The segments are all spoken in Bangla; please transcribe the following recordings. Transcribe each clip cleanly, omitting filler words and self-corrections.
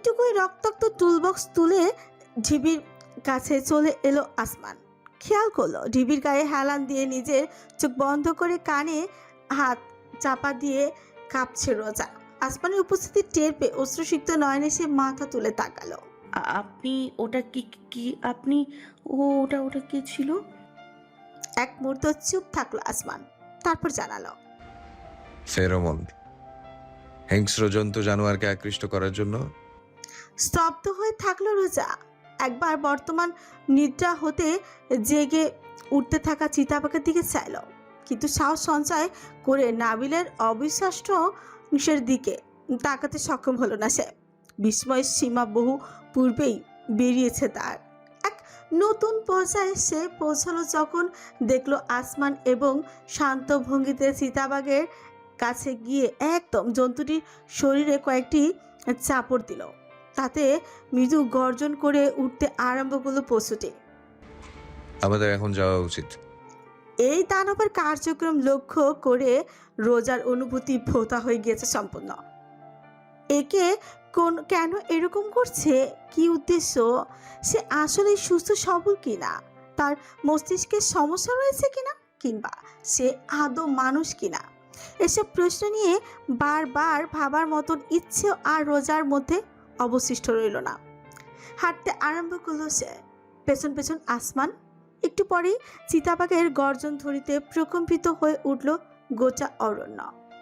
একটুকুই রক্তাক্ত টুলবক্স তুলে ঢিবির কাছে চলে এলো আসমান। খেয়াল করলো ঢিবির গায়ে হেলান দিয়ে নিজের চোখ বন্ধ করে কানে হাত চাপা দিয়ে কাঁপছে রোজা। আসমানের উপস্থিতি টের পেয়ে অশ্রুসিক্ত নয়নে সে মাথা তুলে তাকালো। আপনি ওটা কি কি আপনি ওটা ওটা কি ছিল? এক মুহূর্ত চুপ থাকলো আসমান, তারপর জানালো। ফেরোমন, হিংস্র জন্তু জানোয়ারকে আকৃষ্ট করার জন্য। স্তব্ধ হয়ে থাকলো রোজা। একবার বর্তমান নিদ্রা হতে জেগে উঠতে থাকা চিতাবাঘের দিকে চাইল, কিন্তু সাহস সঞ্চয় করে নাবিলের অবিশ্বাসের দিকে তাকাতে সক্ষম হলো না সে। বিস্ময়ের সীমা বহু পূর্বেই বেরিয়েছে তার। এক নতুন পর্যায়ে সে পৌঁছালো যখন দেখলো আসমান এবং শান্ত ভঙ্গিতে চিতাবাঘের কাছে গিয়ে একদম জন্তুটির শরীরে কয়েকটি চাপড় দিল। তাতে মৃদু গর্জন করে উঠতে আরম্ভ করলো পশুটি। আমাদের এখন যাওয়া উচিত। এই দানবের কার্যক্রম লক্ষ্য করে রোজার অনুভূতি ভোতা হয়ে গিয়েছে সম্পূর্ণ। একে কেন এরকম করছে, কি উদ্দেশ্য, সে আসলে সুস্থ সবল কিনা, তার মস্তিষ্কে সমস্যা রয়েছে কিনা, কিংবা সে আদৌ মানুষ কিনা, এসব প্রশ্ন নিয়ে বারবার ভাবার মতন ইচ্ছেও আর রোজার মধ্যে অবশিষ্ট রইল না। হাঁটতে আরম্ভ করলো সে, পেছন পেছন আসমান। একটু পরেই চিতাবাঘের গর্জন ধরিতে প্রকম্পিত হয়ে উঠল গোটা অরণ্য।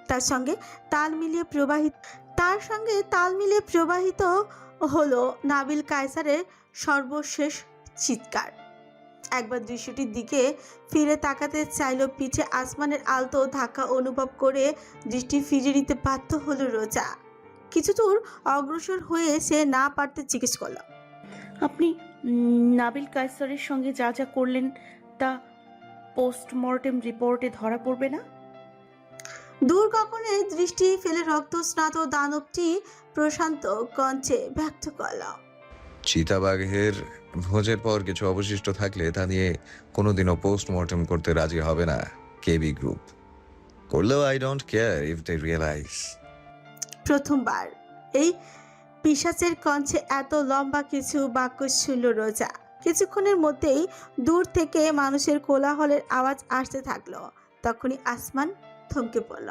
তার সঙ্গে তাল মিলিয়ে প্রবাহিত হলো নাবিল কায়সারের সর্বশেষ চিৎকার। একবার দৃশ্যটির দিকে ফিরে তাকাতে চাইল, পিঠে আসমানের আলতো ধাক্কা অনুভব করে দৃষ্টি ফিরিয়ে নিতে বাধ্য হলো রোজা। কিছু দূর অগ্রসর হয়ে সে না পারতে জিজ্ঞেস করল। আপনি নাবিল কায়সারের সঙ্গে যা যা করলেন তা পোস্টমর্টেম রিপোর্টে ধরা পড়বে না? দূর কখনে দৃষ্টি ফেলে রক্তস্নাত দানবটি প্রশান্ত কণ্ঠে ব্যক্ত করল। চিতাবাঘের ভোজের পর কিছু অবশিষ্ট থাকলে তা নিয়ে কোনোদিনও পোস্টমর্টেম করতে রাজি হবে না কেবি গ্রুপ। করলেও I don't care if they realise. প্রথমবার এই পিশাচের কণ্ঠে এত লম্বা কিছু বাক্য শুনল রোজা। কিছুক্ষণের মধ্যেই দূর থেকে মানুষের কোলাহলের আওয়াজ আসতে থাকলো। তখনই আসমান থমকে পড়ল।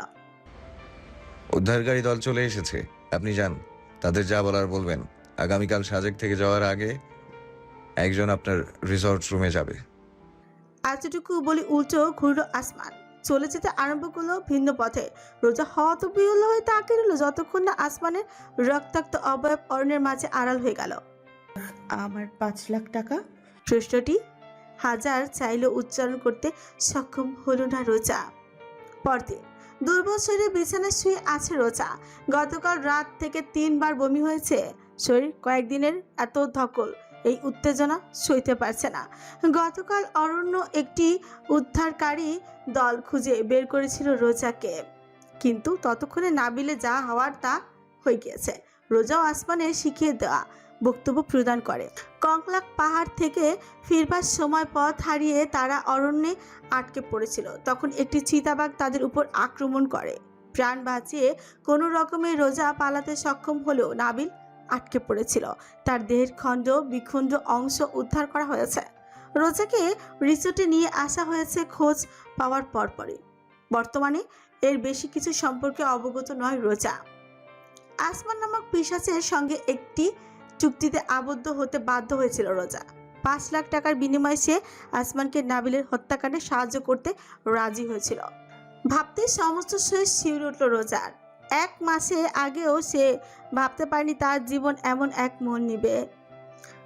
উদ্ধারকারী দল চলে এসেছে, আপনি যান, তাদের যা বলার বলবেন। আগামীকাল সাজেক থেকে যাওয়ার আগে একজন আপনার রিসর্ট রুমে যাবে। এতটুকু বলে উল্টো ঘুরল আসমান, চলে যেতে আরম্ভ করলো ভিন্ন পথে। রোজা হতবিহ্বল হয়ে তাকিয়ে রইল যতক্ষণ না আসমানের রক্তাক্ত অবয়ব অরণ্যের মাঝে আড়াল হয়ে গেল। আমার 5 লাখ টাকা? প্রশ্নটি হাজার চাইলেও উচ্চারণ করতে সক্ষম হলো না রোজা। পরদিন দুর্বল শরীরে বিছানায় শুয়ে আছে রোজা। গতকাল রাত থেকে 3 বার বমি হয়েছে। শরীর কয়েকদিনের এত ধকল, এই উত্তেজনা সইতে পারছে না। গতকাল অরণ্য একটি উদ্ধারকারী দল খুঁজে বের করেছিল রোজাকে, কিন্তু ততক্ষণে নাবিলে যা হওয়ার তা হয়ে গিয়েছে। রোজাও আসমানে শিখিয়ে দেওয়া বক্তব্য প্রদান করে। কংলাক পাহাড় থেকে ফিরবার সময় পথ হারিয়ে তারা অরণ্যে আটকে পড়েছিল। তখন একটি চিতাবাঘ তাদের উপর আক্রমণ করে। প্রাণ বাঁচিয়ে কোনো রকমে রোজা পালাতে সক্ষম হলেও নাবিল আটকে পড়েছিল। তার দেহের খণ্ড বিখণ্ড অংশ উদ্ধার করা হয়েছে। রোজাকে রিসোর্টে নিয়ে আসা হয়েছে খোঁজ পাওয়ার পরপরই। বর্তমানে এর বেশি কিছু সম্পর্কে অবগত নয় রোজা। আসমান নামক পিশাচের সঙ্গে একটি চুক্তিতে আবদ্ধ হতে বাধ্য হয়েছিল রোজা। 5 লাখ টাকার বিনিময়ে সে আসমানকে নাবিলের হত্যাকাণ্ডে সাহায্য করতে রাজি হয়েছিল। ভাবতে সমস্ত শেষ শিউরে উঠল রোজার। 1 মাসে আগেও সে ভাবতে পারেনি তার জীবন এমন এক মন নিবে।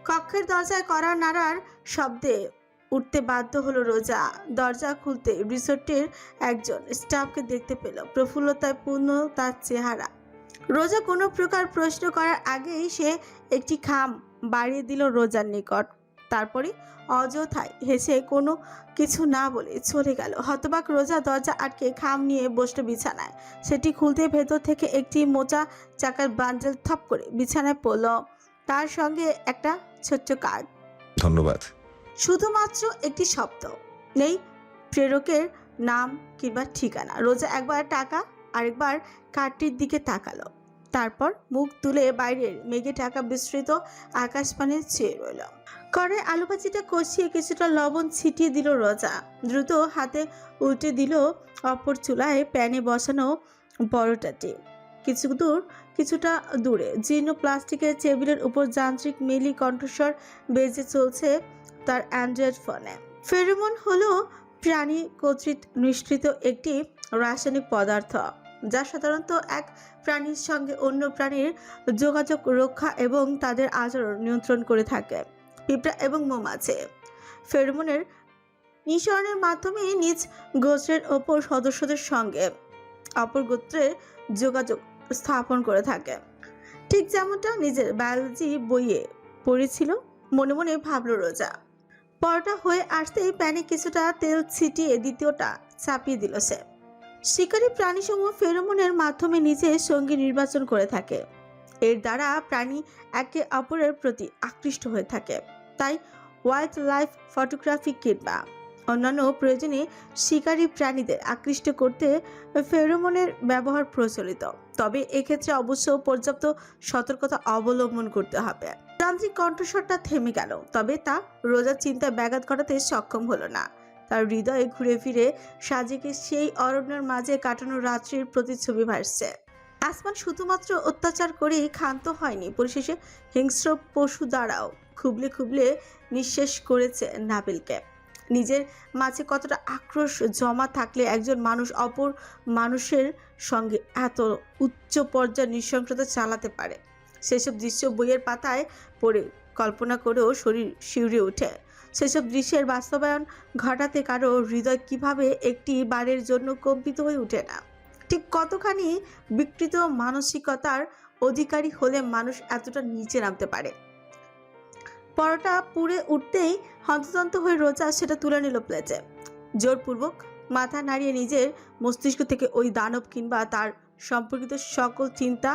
কক্ষের দরজায় কড়া নাড়ার শব্দে উঠতে বাধ্য হলো রোজা। দরজা খুলতে রিসোর্টের একজন স্টাফকে দেখতে পেল। প্রফুল্লতায় পূর্ণ তার চেহারা। রোজা কোনো প্রকার প্রশ্ন করার আগেই সে একটি খাম বাড়িয়ে দিল রোজার নিকট। তারপরে অযথায় হেসে কোনো কিছু না বলে চলে গেল। হতবাক রোজা দরজা আটকে খাম নিয়ে বসল বিছানায়। সেটি খুলতে ভেতর থেকে একটি মোটা চাকার বান্ডেল থপ করে বিছানায় পড়ল, তার সঙ্গে একটা ছোট্ট কার্ড। ধন্যবাদ। শুধুমাত্র একটি শব্দ, নেই প্রেরকের নাম কিংবা ঠিকানা। রোজা একবার টাকা আরেকবার কার্ডটির দিকে তাকালো। তারপর মুখ তুলে বাইরের মেঘে ঢাকা বিস্তৃত আকাশপানে চেয়ে রইল। করে আলু ভাজিটা কষিয়ে কিছুটা লবণ ছিটিয়ে দিল রোজা। দ্রুত হাতে উল্টে দিল অপর চুলায় প্যানে বসানো পরোটাটি। কিছুটা দূরে জীর্ণ প্লাস্টিকের টেবিলের উপর যান্ত্রিক মেলি কণ্ঠস্বর বেজে চলছে তার অ্যান্ড্রয়েড ফোনে। ফেরোমন হলো প্রাণী কর্তৃক নিঃসৃত একটি রাসায়নিক পদার্থ, যা সাধারণত এক প্রাণীর সঙ্গে অন্য প্রাণীর যোগাযোগ রক্ষা এবং তাদের আচরণ নিয়ন্ত্রণ করে থাকে। পিঁপড়া এবং মৌমাছি ফেরোমনের নিঃসরণের মাধ্যমে নিজ গোত্রের ওপর সদস্যদের সঙ্গে অপর গোত্রের যোগাযোগ স্থাপন করে থাকে। ঠিক যেমনটা নিজের বায়োলজি বইয়ে পড়েছিল, মনে মনে ভাবল রোজা। পরোটা হয়ে আসতেই প্যানে কিছুটা তেল ছিটিয়ে দ্বিতীয়টা চাপিয়ে দিল সে। শিকারী প্রাণীসমূহ ফেরোমনের মাধ্যমে নিজের সঙ্গী নির্বাচন করে থাকে। এর দ্বারা প্রাণী একে অপরের প্রতি আকৃষ্ট হয়ে থাকে। তাই ওয়াইল্ড লাইফ ফটোগ্রাফি কিংবা অন্যান্য প্রয়োজনে শিকারী প্রাণীদের আকৃষ্ট করতে ফেরোমনের ব্যবহার প্রচলিত। তবে এক্ষেত্রে অবশ্য পর্যাপ্ত সতর্কতা অবলম্বন করতে হবে। যান্ত্রিক কণ্ঠস্বরটা থেমে গেল, তবে তা রোজার চিন্তায় ব্যাঘাত ঘটাতে সক্ষম হলো না। তার হৃদয়ে ঘুরে ফিরে সাজেকে সেই অরণ্যের মাঝে কাটানো রাত্রির প্রতিচ্ছবি ভাসছে। আসমান শুধুমাত্র অত্যাচার করেই ক্ষান্ত হয়নি, পরিশেষে হিংস্র পশু দ্বারাও খুবলে খুবলে নিঃশেষ করেছে নাবিলকে। নিজের মাঝে কতটা আক্রোশ জমা থাকলে একজন মানুষ অপর মানুষের সঙ্গে এত উচ্চ পর্যায়ের নৃশংসতা চালাতে পারে, সেসব দৃশ্য বইয়ের পাতায় পড়ে কল্পনা করেও শরীর শিউরে ওঠে। সেসব দৃশ্যের বাস্তবায়ন ঘটাতে কারো হৃদয় কিভাবে একটি বারের জন্য কম্পিত হয়ে ওঠে না? ঠিক কতখানি বিকৃত মানসিকতার অধিকারী হলে মানুষ এতটা নিচে নামতে পারে? পরোটা পুড়ে উঠতেই হন্তদন্ত হয়ে রোজা সেটা তুলে নিল প্লেটে। জোরপূর্বক মাথা নাড়িয়ে নিজের মস্তিষ্ক থেকে ওই দানব কিংবা তার সম্পর্কিত সকল চিন্তা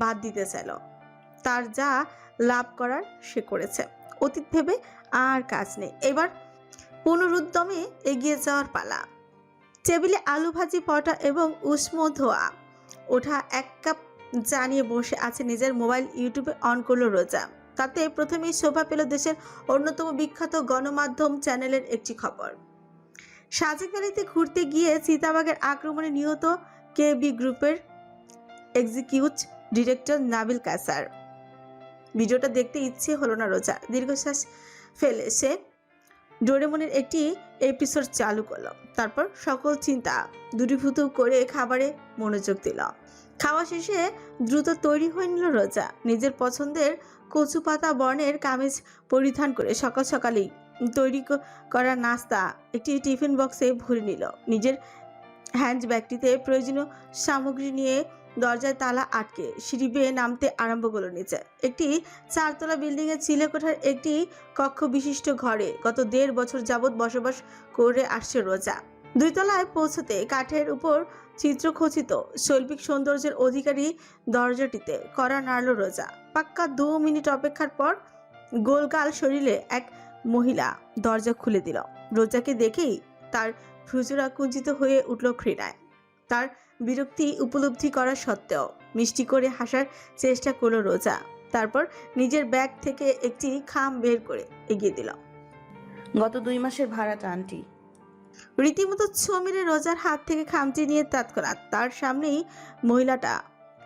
বাদ দিতে চাইল। তার যা লাভ করার সে করেছে, অতীত ভেবে আর কাজ নেই। এবার পুনরুদ্যমে এগিয়ে যাওয়ার পালা। টেবিলে আলু ভাজি, পরোটা এবং উষ্ণ ধোয়া ওঠা এক কাপ চা নিয়ে বসে আছে নিজের মোবাইল। ইউটিউবে অন করলো রোজা। তাতে প্রথমেই শোভা পেল দেশের অন্যতম বিখ্যাত গণমাধ্যম চ্যানেলের একটি খবর। সাজেক ভ্যালিতে ঘুরতে গিয়ে চিতাবাঘের আক্রমণে নিহত কেবি গ্রুপের এক্সিকিউটিভ ডিরেক্টর নাবিল কায়সার। ভিডিওটা দেখতে ইচ্ছে হলো না রোজা। দীর্ঘশ্বাস ফেলে সে ডোরেমনের একটি এপিসোড চালু করলো। তারপর সকল চিন্তা দূরীভূত করে খাবারে মনোযোগ দিল। খাওয়া শেষে দ্রুত তৈরি হয়ে নিল রোজা। নিজের পছন্দের কচু পাতা বর্ণের কামিজ পরিধান করে সকাল সকালেই তৈরি করা নাস্তা একটি টিফিন বক্সে ভরে নিল। নিজের হ্যান্ড ব্যাগটিতে প্রয়োজনীয় সামগ্রী নিয়ে দরজায় তালা আটকে সিঁড়ি বেয়ে নামতে আরম্ভ করল নিচে। একটি 4 তলা বিল্ডিংয়ে চিলেকোঠার একটি কক্ষ বিশিষ্ট ঘরে গত 1.5 বছর যাবৎ বসবাস করে আসছে রোজা। 2 তলায় পৌঁছতে কাঠের উপর চিত্রখচিত শৈল্পিক সৌন্দর্যের অধিকারী দরজাটিতে কড়া নাড়ল রোজা। পাক্কা 2 মিনিট অপেক্ষার পর গোলগাল শরীরে এক মহিলা দরজা খুলে দিল। রোজাকে দেখেই তার ভ্রুজোড়া কুঞ্চিত হয়ে উঠল ঘৃণায়। তার বিরক্তি উপলব্ধি করা সত্ত্বেও মিষ্টি করে হাসার চেষ্টা করল রোজা। তারপর নিজের ব্যাগ থেকে একটি খাম বের করে এগিয়ে দিল। গত 2 মাসের ভাড়াটা আন্টি। রীতিমতো ছো মেরে রোজার হাত থেকে খামটি নিয়ে তৎক্ষণাৎ তার সামনেই মহিলাটা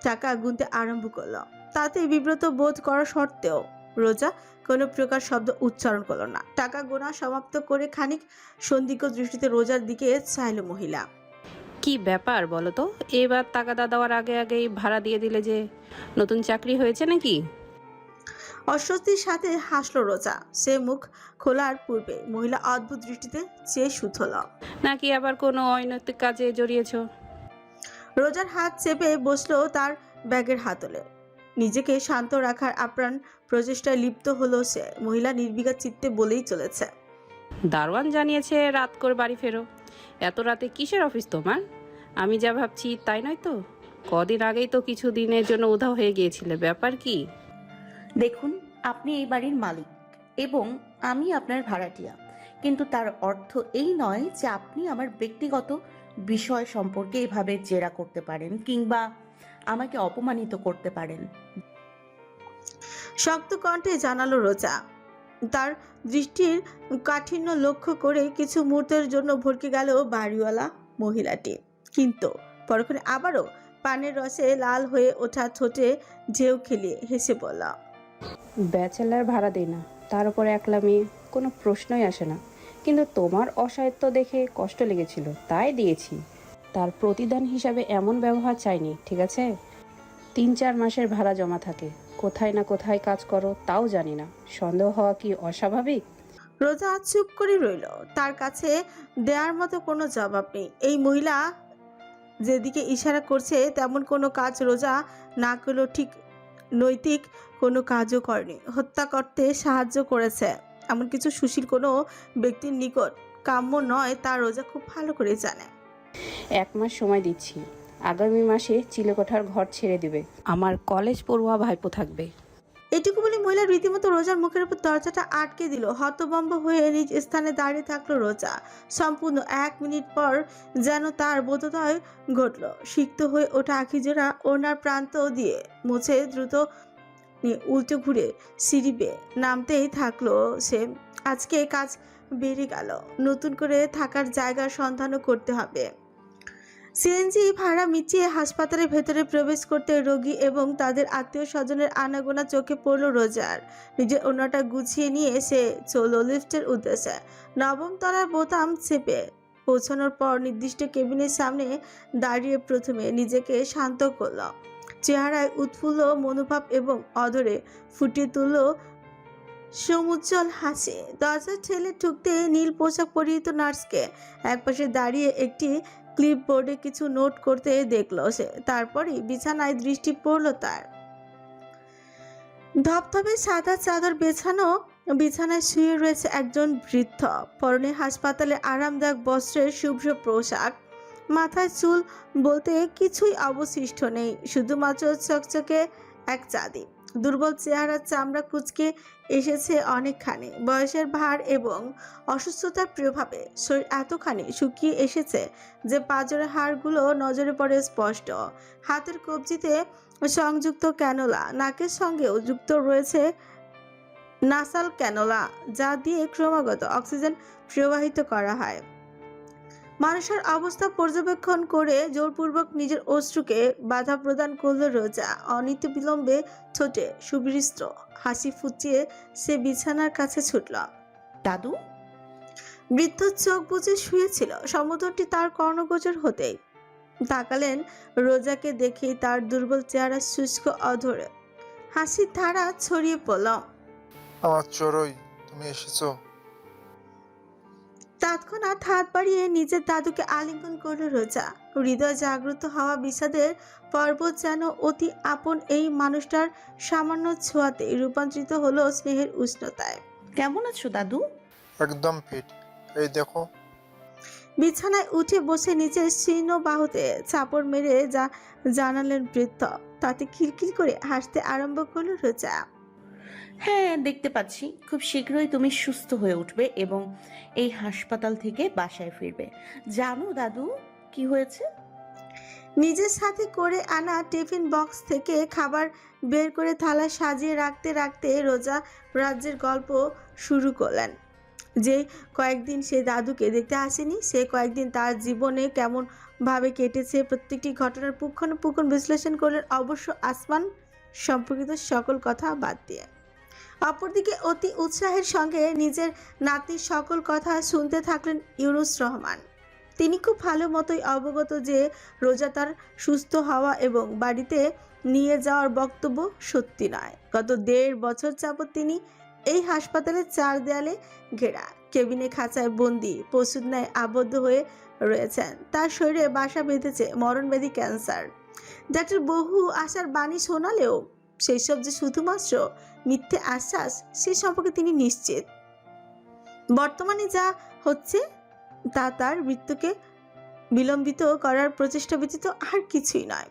টাকা গুনতে আরম্ভ করলো। তাতে বিব্রত বোধ করা সত্ত্বেও রোজা কোনো প্রকার শব্দ উচ্চারণ করলো না। টাকা গোনা সমাপ্ত করে খানিক সন্দিগ্ধ দৃষ্টিতে রোজার দিকে চাইল মহিলা। কি ব্যাপার বলো তো, এবার তাগাদা দেওয়ার আগে আগেই ভাড়া দিয়ে দিলে যে? নতুন চাকরি হয়েছে নাকি? অস্বস্তির সাথে হাসলো রোজা। সে মুখ খোলার পূর্বে মহিলা অদ্ভুত দৃষ্টিতে চেয়ে শুথল। নাকি আবার কোনো অনৈতিক কাজে জড়িয়েছো? রোজার হাত চেপে বসলো তার ব্যাগের হাতলে। নিজেকে শান্ত রাখার আপ্রাণ প্রচেষ্টায় লিপ্ত হলো সে। মহিলা নির্বিকার চিত্তে বলেই চলেছে, দারোয়ান জানিয়েছে রাত করে বাড়ি ফেরো। এত রাতে কিসের অফিস তোমার? আমি যা ভাবছি তাই নয় তো? কদিন আগেই তো কিছু দিনের জন্য উধাও হয়ে গিয়েছিলে, ব্যাপার কি? দেখুন, আপনি এই বাড়ির মালিক এবং আমি আপনার ভাড়াটিয়া, কিন্তু তার অর্থ এই নয় যে আপনি আমার ব্যক্তিগত বিষয় সম্পর্কে এভাবে জেরা করতে পারেন কিংবা আমাকে অপমানিত করতে পারেন। শক্ত কণ্ঠে জানালো রোজা। তার দৃষ্টির কাঠিন্য লক্ষ্য করে কিছু মুহূর্তের জন্য ভরকে গেল বাড়িওয়ালা মহিলাটি, কিন্তু পরক্ষণে আবারও পানের রসে লাল হয়ে ওঠা ঠোঁটে ঢেউ খেলিয়ে হেসে বলল, ব্যাচেলার ভাড়া দেই না, তার উপর একলা মেয়ে, কোনো প্রশ্নই আসে না। কিন্তু তোমার অসাহিত্য দেখে কষ্ট লেগেছিল, তাই দিয়েছি। তার প্রতিদান হিসাবে এমন ব্যবহার চাইনি, ঠিক আছে? 3-4 মাসের ভাড়া জমা থাকে, কোথায় না কোথায় কাজ করো তাও জানি না, সন্দেহ হওয়া কি অস্বাভাবিক? রোজা চুপ করে রইল। তার কাছে দেওয়ার মতো কোনো জবাব নেই। এই মহিলা যেদিকে ইশারা করছে তেমন কোনো কাজ রোজা না করলেও ঠিক নৈতিক কোনো কাজও করেনি। হত্যা করতে সাহায্য করেছে এমন কিছু সুশীল কোনো ব্যক্তির নিকট কাম্য নয়, তা রোজা খুব ভালো করে জানে। 1 মাস সময় দিচ্ছি, আগামী মাসে চিলেকোঠার ঘর ছেড়ে দিবে, আমার কলেজ পড়ুয়া ভাইপো থাকবে। এটুকু বলে মহিলা রীতিমতো রোজার মুখের উপর দরজাটা আটকে দিল। হতভম্ব হয়ে নিজ স্থানে দাঁড়িয়ে থাকলো রোজা। সম্পূর্ণ 1 মিনিট পর যেন তার বোধোদয় ঘটল। সিক্ত হয়ে ওঠা আখিজোড়া ওনার প্রান্ত দিয়ে মুছে দ্রুত উল্টো ঘুরে সিঁড়ি বেয়ে নামতেই থাকলো সে। আজকে কাজ বেড়ে গেল, নতুন করে থাকার জায়গার সন্ধানও করতে হবে। সিএনজি ভাড়া মিটিয়ে হাসপাতালের ভেতরে প্রবেশ করতে রোগী এবং তাদের আত্মীয় স্বজনের আনাগোনা চোখে পড়ল রোজার। নিজের অন্যটা গুছিয়ে নিয়ে সে চলল লিফটের উদ্দেশ্যে। 9ম তলার বোতাম চেপে পৌঁছানোর পর নির্দিষ্ট কেবিনের সামনে দাঁড়িয়ে প্রথমে নিজেকে শান্ত করল। চেহারায় উৎফুল্ল মনোভাব এবং অধরে ফুটিয়ে তুলল সমুজ্জ্বল হাসি। দরজা ঠেলে ঢুকতে নীল পোশাক পরিহিত নার্সকে একপাশে দাঁড়িয়ে একটি ক্লিপবোর্ডে কিছু নোট করতে দেখল সে। তারপরই বিছানায় দৃষ্টি পড়ল তার। ধপধপে সাদা চাদর বেছানো বিছানায় শুয়ে রয়েছে একজন বৃদ্ধ। পরনে হাসপাতালে আরামদায়ক বস্ত্রের শুভ্র পোশাক। মাথায় চুল বলতে কিছুই অবশিষ্ট নেই, শুধুমাত্র চকচকে এক চাঁদি। দুর্বল চেহারার চামড়া কুঁচকে এসেছে অনেকখানি। বয়সের ভার এবং অসুস্থতার প্রভাবে শরীর এতখানি শুকিয়ে এসেছে যে পাঁজরের হাড়গুলো নজরে পড়ে স্পষ্ট। হাতের কবজিতে সংযুক্ত ক্যানোলা, নাকের সঙ্গেও যুক্ত রয়েছে নাসাল ক্যানোলা, যা দিয়ে ক্রমাগত অক্সিজেন প্রবাহিত করা হয়। মানুষের অবস্থা পর্যবেক্ষণ করে জোরপূর্বক নিজের অশ্রুকে বাধা প্রদান করল রোজা। অনিত বিলম্বে ছোটে সুবিষ্ট হাসি ফুটিয়ে সে বিছানার কাছে ছুটল। দাদু? বৃদ্ধ চোখ বুজে শুয়েছিল। সম্বোধনটি তার কর্ণগোচর হতেই তাকালেন রোজাকে। দেখেই তার দুর্বল চেহারা শুষ্ক অধরে হাসির ধারা ছড়িয়ে পড়ল। আমার চড়ুই, তুমি এসেছো? তৎক্ষণাৎ হাত বাড়িয়ে নিজের দাদুকে আলিঙ্গন করল রোজা। হৃদয় জাগ্রত হওয়া বিষাদের পর্বত যেন অতি আপন এই মানুষটার সামান্য ছোঁয়াতে রূপান্তরিত হলো স্নেহের উষ্ণতায়। কেমন আছো দাদু? একদম ফিট। এই দেখো। বিছানায় উঠে বসে নিচের শীর্ণ বাহুতে চাপড় মেরে জানালেন বৃদ্ধ। তাতে খিলখিল করে হাসতে আরম্ভ করল রোজা। হ্যাঁ, দেখতে পাচ্ছি। খুব শীঘ্রই তুমি সুস্থ হয়ে উঠবে এবং এই হাসপাতাল থেকে বাসায় ফিরবে। জানো দাদু কি হয়েছে? নিজের সাথে করে আনা টিফিন বক্স থেকে খাবার বের করে থালা সাজিয়ে রাখতে রাখতে রোজা রাজ্যের গল্প শুরু করলেন। যে কয়েকদিন সে দাদুকে দেখতে আসেনি, সে কয়েকদিন তার জীবনে কেমন ভাবে কেটেছে, প্রত্যেকটি ঘটনার পুঙ্খানুপুঙ্খ বিশ্লেষণ করলেন, অবশ্য আসমান সম্পর্কিত সকল কথা বাদ দিয়ে। অপরদিকে অতি উৎসাহের সঙ্গে নিজের নাতির সকল কথা শুনতে থাকলেন ইউনুস রহমান। তিনি খুব ভালো মতোই অবগত যে রোজা তার সুস্থ হওয়া এবং বাড়িতে নিয়ে যাওয়ার বক্তব্য সত্যি নয়। গত 1.5 বছর যাবৎ তিনি এই হাসপাতালের 4 দেয়ালে ঘেরা কেবিনে খাঁচায় বন্দি পশুর ন্যায় আবদ্ধ হয়ে রয়েছেন। তার শরীরে বাসা বেঁধেছে মরণব্যাধি ক্যান্সার। ডাক্তার বহু আশার বাণী শোনালেও সেই সব যে শুধুমাত্র মিথ্যে আশ্বাস, সে সম্পর্কে তিনি নিশ্চিত। বর্তমানে যা হচ্ছে তা তার মৃত্যুকে বিলম্বিত করার প্রচেষ্টা ব্যতীত আর কিছুই নয়।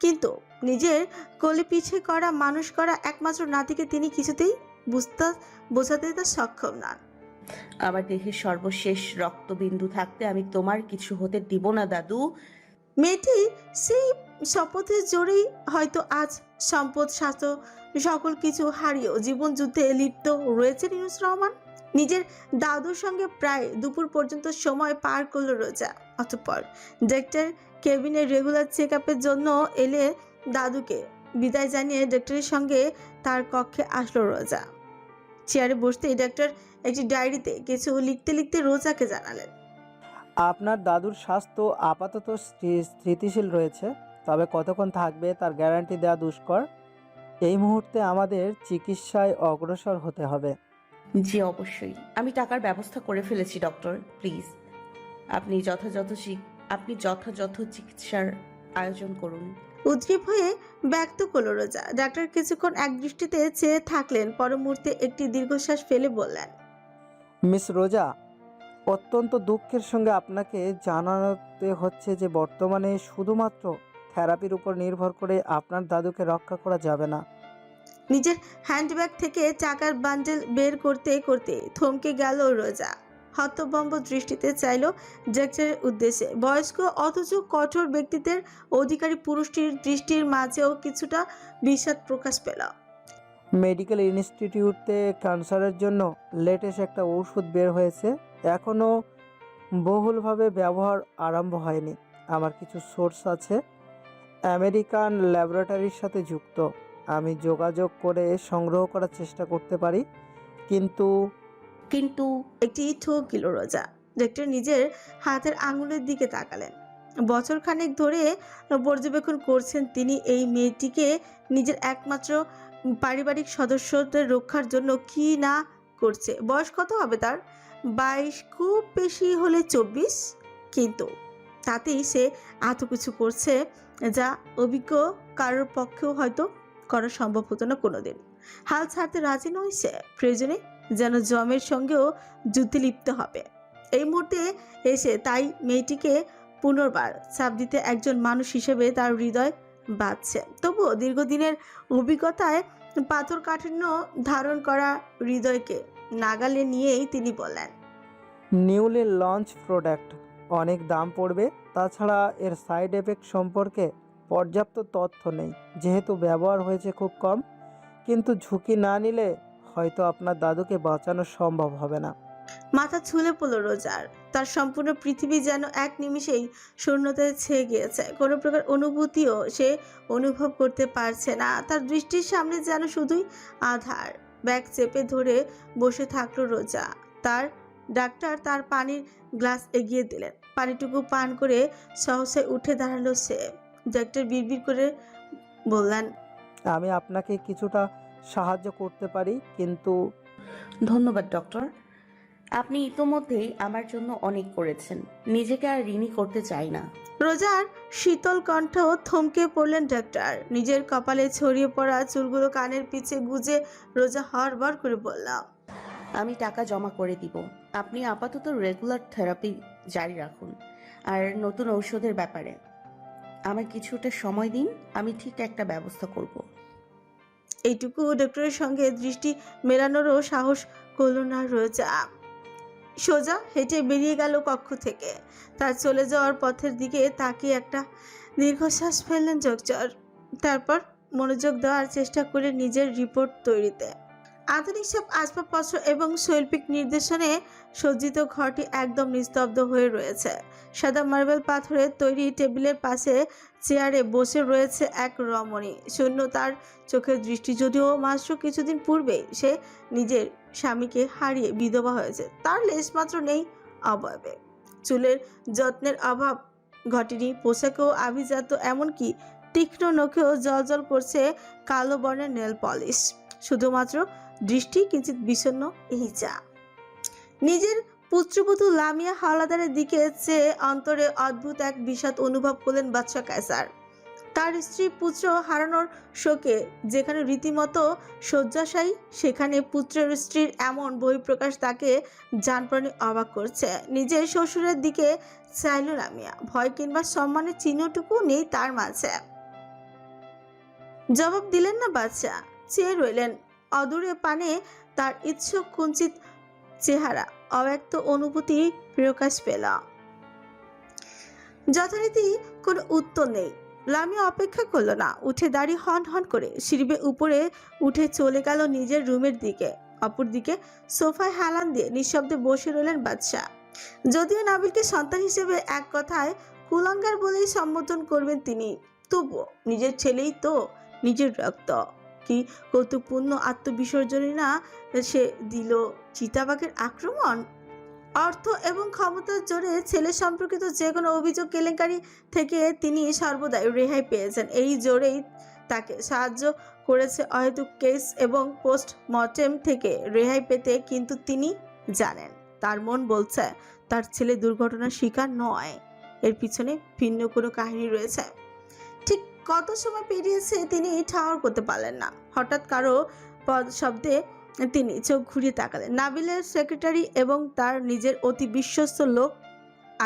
কিন্তু নিজের কোলে পিঠে করা মানুষ করা একমাত্র নাতিকে তিনি কিছুতেই বোঝাতে তা সক্ষম নন। আমার দেহের সর্বশেষ রক্তবিন্দু থাকতে আমি তোমার কিছু হতে দিব না দাদু। মেয়েটি সেই শপথের জোরেই হয়তো আজ সম্পদ, স্বাস্থ্য, সকল কিছু হারিয়েও জীবন যুদ্ধে লিপ্ত রয়েছেন ইউনুস রহমান। নিজের দাদুর সঙ্গে প্রায় দুপুর পর্যন্ত সময় পার করলো রোজা। অতঃপর ডাক্তার কেবিনের রেগুলার চেক আপের জন্য এলে দাদুকে বিদায় জানিয়ে ডাক্তারের সঙ্গে তার কক্ষে আসলো রোজা। চেয়ারে বসতেই ডাক্তার একটি ডায়েরিতে কিছু লিখতে লিখতে রোজাকে জানালেন, আপনার দাদুর স্বাস্থ্য আপাতত স্থিতিশীল রয়েছে, তবে কতক্ষণ থাকবে তার গ্যারান্টি দেওয়া দুষ্কর। এই মুহূর্তে আমাদের চিকিৎসায় অগ্রসর হতে হবে। জি অবশ্যই, আমি টাকার ব্যবস্থা করে ফেলেছি ডক্টর। প্লিজ আপনি যথাযথ চিকিৎসার আয়োজন করুন। উদ্গ্রীব হয়ে ব্যক্ত করল রোজা। ডাক্তার কিছুক্ষণ এক দৃষ্টিতে চেয়ে থাকলেন, পর মুহূর্তে একটি দীর্ঘশ্বাস ফেলে বললেন, মিস রোজা, অত্যন্ত দুঃখের সঙ্গে আপনাকে জানাতে হচ্ছে যে বর্তমানে শুধুমাত্র থেরাপির উপর নির্ভর করে আপনার দাদুকে রক্ষা করা যাবে না। নিজের হ্যান্ডব্যাগ থেকে টাকার বান্ডেল বের করতে করতে থমকে গেল রোজা। হতভম্ব দৃষ্টিতে চাইল ডাক্তারের উদ্দেশ্যে। বয়স্ক অথচ কঠোর ব্যক্তিত্বের অধিকারী পুরুষটির দৃষ্টির মাঝেও কিছুটা বিষাদ প্রকাশ পেল। মেডিকেল ইনস্টিটিউটে ক্যান্সারের জন্য লেটেস্ট একটা ওষুধ বের হয়েছে, এখনও বহুলভাবে ব্যবহার আরম্ভ হয়নি। আমার কিছু সোর্স আছে আমেরিকান ল্যাবরেটরির সাথে যুক্ত, আমি যোগাযোগ করে সংগ্রহ করার চেষ্টা করতে পারি। কিন্তু একটি ঠোক গেল রোজা। ডাক্তার নিজের হাতের আঙুলের দিকে তাকালেন। বছর খানেক ধরে পর্যবেক্ষণ করছেন তিনি এই মেয়েটিকে নিজের একমাত্র পারিবারিক সদস্যদের রক্ষার জন্য কি না করছে। বয়স কত হবে তার? 22, খুব বেশি হলে 24। কিন্তু তাতেই সে এত কিছু করছে যা অভিজ্ঞ কারোর পক্ষেও হয়তো করা সম্ভব হতো না কোনোদিন। হাল ছাড়তে রাজি নয় সে। প্রয়োজনে যেন জমের সঙ্গেও যুদ্ধে লিপ্ত হবে। এই মুহূর্তে এসে তাই মেয়েটিকে পুনর্বার চাপ দিতে একজন মানুষ হিসেবে তার হৃদয় বাঁধছে। তবুও দীর্ঘদিনের অভিজ্ঞতায় পাথর কাঠিন্য ধারণ করা হৃদয়কে নাগালে নিয়েই তিনি বলেন, নিউলি লঞ্চ প্রোডাক্ট, অনেক দাম পড়বে। তাছাড়া এর সাইড এফেক্ট সম্পর্কে পর্যাপ্ত তথ্য নেই, যেহেতু ব্যবহার হয়েছে খুব কম। কিন্তু ঝুঁকি না নিলে হয়তো আপনার দাদুকে বাঁচানো সম্ভব হবে না। মাথা ছুলে পড়ল রোজার। তার সম্পূর্ণ পৃথিবী যেন এক নিমিষেই শূন্যতায় ছেয়ে গিয়েছে। কোনো প্রকার অনুভূতিও সে অনুভব করতে পারছে না। তার দৃষ্টির সামনে যেন শুধুই আধার। ব্যাগ চেপে ধরে বসে থাকলো রোজা। ডাক্তার তার পানির গ্লাস এগিয়ে দিলেন। পানিটুকু পান করে সহসায় উঠে দাঁড়ালো সে। ডাক্তার বিড়বিড় করে বললেন, আমি আপনাকে কিছুটা সাহায্য করতে পারি, কিন্তু ধন্যবাদ ডক্টর, আপনি ইতোমধ্যেই আমার জন্য অনেক করেছেন। নিজেকে আর ঋণী করতে চাই না। রোজার শীতল কণ্ঠ থমকে পড়লেন ডাক্তার। নিজের কপালে ছড়িয়ে পড়া চুলগুলো কানের পিছে গুজে রোজা হড়বড় করে বলল, আমি টাকা জমা করে দিব। আপনি আপাতত রেগুলার থেরাপি জারি রাখুন। আর নতুন ঔষধের ব্যাপারে আমায় কিছুটা সময় দিন, আমি ঠিক একটা ব্যবস্থা করব। এইটুকু ডক্টরের সঙ্গে দৃষ্টি মেলানোরও সাহস করল না রোজা। সোজা হেঁটে বেরিয়ে গেল কক্ষ থেকে। তার চলে যাওয়ার পথের দিকে তাকিয়ে একটা দীর্ঘশ্বাস ফেললেন ডক্টর। তারপর মনোযোগ দেওয়ার চেষ্টা করে নিজের রিপোর্ট তৈরিতে। আধুনিক সব আসবাবপত্র এবং শৈল্পিক নির্দেশনে সজ্জিত ঘরটি একদম নিস্তব্ধ হয়ে রয়েছে। সাদা মার্বেল পাথরের তৈরি টেবিলের পাশে চেয়ারে বসে রয়েছে এক রমণী। শূন্য তার চোখের দৃষ্টি, যদিও মাত্র কিছুদিন পূর্বেই সে নিজের স্বামীকে হারিয়ে বিধবা হয়েছে। তার লেশমাত্র নেই অবয়বে। চুলের যত্নের অভাব ঘটেনি, পোশাকেও আভিজাত, এমনকি তীক্ষ্ণ নখেও জলজল করছে কালো বর্ণের নেল পলিশ। শুধুমাত্র দৃষ্টি কিঞ্চিত বিষণ্ণ ইচা। নিজের পুত্রবধূ লামিয়া হাওলাদারের দিকে চেয়ে অন্তরে অদ্ভুত এক বিষাদ অনুভব করলেন বাদশা কায়সার। তার স্ত্রী পুত্র হারানোর শোকে যেখানে রীতিমতো শয্যাশায়ী, সেখানে পুত্রের স্ত্রীর এমন বহিঃপ্রকাশ তাকে জানপ্রাণে অবাক করছে। নিজের শ্বশুরের দিকে চাইল লামিয়া। ভয় কিংবা সম্মানের চিহ্নটুকু নেই তার মাঝে। জবাব দিলেন না বাদশা। চেয়ে রইলেন অদূরে পানে। তার ইচ্ছুক কুঞ্চিত চেহারা অব্যক্ত অনুভূতি প্রকাশ পেল। যথারীতি কোনো উত্তর নেই। লামিয়া অপেক্ষা করলো না, উঠে দাঁড়িয়ে হন হন করে সিঁড়ি বেয়ে উপরে উঠে চলে গেল নিজের রুমের দিকে। অপরদিকে সোফায় হেলান দিয়ে নিঃশব্দে বসে রইলেন বাদশা। যদিও নাবিলকে সন্তান হিসেবে এক কথায় কুলাঙ্গার বলেই সম্বোধন করবেন তিনি, তবুও নিজের ছেলেই তো, নিজের রক্ত। কি কৌতুকপূর্ণ আত্মবিসর্জনই না সে দিল চিতাবাঘের আক্রমণ। অর্থ এবং ক্ষমতার জোরে ছেলে সম্পর্কিত যে কোনো অভিযোগ কেলেঙ্কারি থেকে তিনি সর্বদাই রেহাই পেয়েছেন। এই জোরেই তাকে সাহায্য করেছে অহেতুক কেস এবং পোস্টমর্টেম থেকে রেহাই পেতে। কিন্তু তিনি জানেন, তার মন বলছে তার ছেলে দুর্ঘটনার শিকার নয়, এর পিছনে ভিন্ন কোনো কাহিনী রয়েছে। ঠিক কত সময় পেরিয়েছে তিনি ঠাহর করতে পারলেন না। হঠাৎ কারো শব্দে তিনি চোখ ঘুরিয়ে তাকালেন। নাবিলের সেক্রেটারি এবং তার নিজের অতি বিশ্বস্ত লোক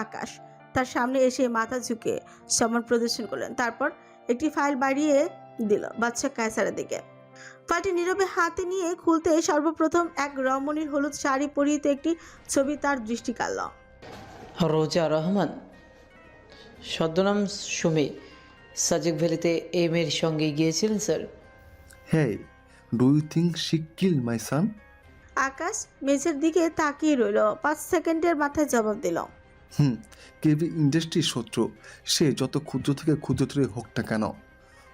আকাশ তার সামনে এসে মাথা ঝুঁকে সম্মান প্রদর্শন করলেন। তারপর একটি ফাইল বাড়িয়ে দিল বাদশা কায়সারের দিকে। ফাইলটি নীরবে হাতে নিয়ে খুলতে সর্বপ্রথম এক রমণীর হলুদ শাড়ি পরিহিত একটি ছবি তার দৃষ্টি কাড়ল। রোজা রহমান, ছদ্মনাম সুমি, সাজেক ভ্যালিতে এই মেয়ের সঙ্গে গিয়েছিলেন sir? Hey, do you think she killed my son? আকাশ মেঝের দিকে তাকিয়ে রইল। 5 সেকেন্ডের মাথায় জবাব দিল, কেবি ইন্ডাস্ট্রির শত্রু, সে যত ক্ষুদ্র থেকে ক্ষুদ্রতরই হোক না কেন,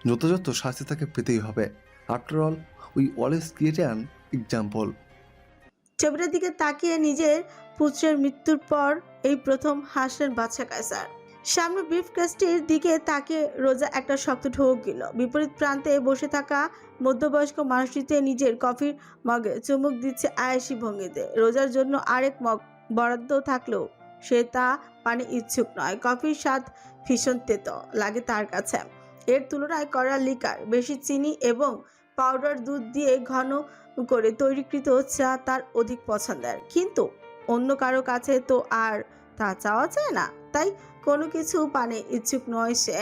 যথাযথ শাস্তি তাকে পেতেই হবে। After all, we always create an example. ছবিটার দিকে তাকিয়ে নিজের পুত্রের মৃত্যুর পর এই প্রথম হাসলেন বাদশা কায়সার। সামনে ব্রিফকেসটির দিকে তাকিয়ে রোজা একটা শক্ত ঢোক গেল। বিপরীত প্রান্তে বসে থাকা মধ্যবয়স্ক মানুষটিতে নিজের কফির মগে চুমুক দিচ্ছে আয়েশি ভঙ্গিতে। রোজার জন্য আরেক মগ বরাদ্দ থাকলেও সে তা পানে ইচ্ছুক নয়। কফির স্বাদ ভীষণ তেতো লাগে তার কাছে। এর তুলনায় কড়া লিকার, বেশি চিনি এবং পাউডার দুধ দিয়ে ঘন করে তৈরিকৃত চা তার অধিক পছন্দের। কিন্তু অন্য কারো কাছে তো আর তা চাওয়া যায় না, তাই কোনো কিছু পানে ইচ্ছুক নয় সে।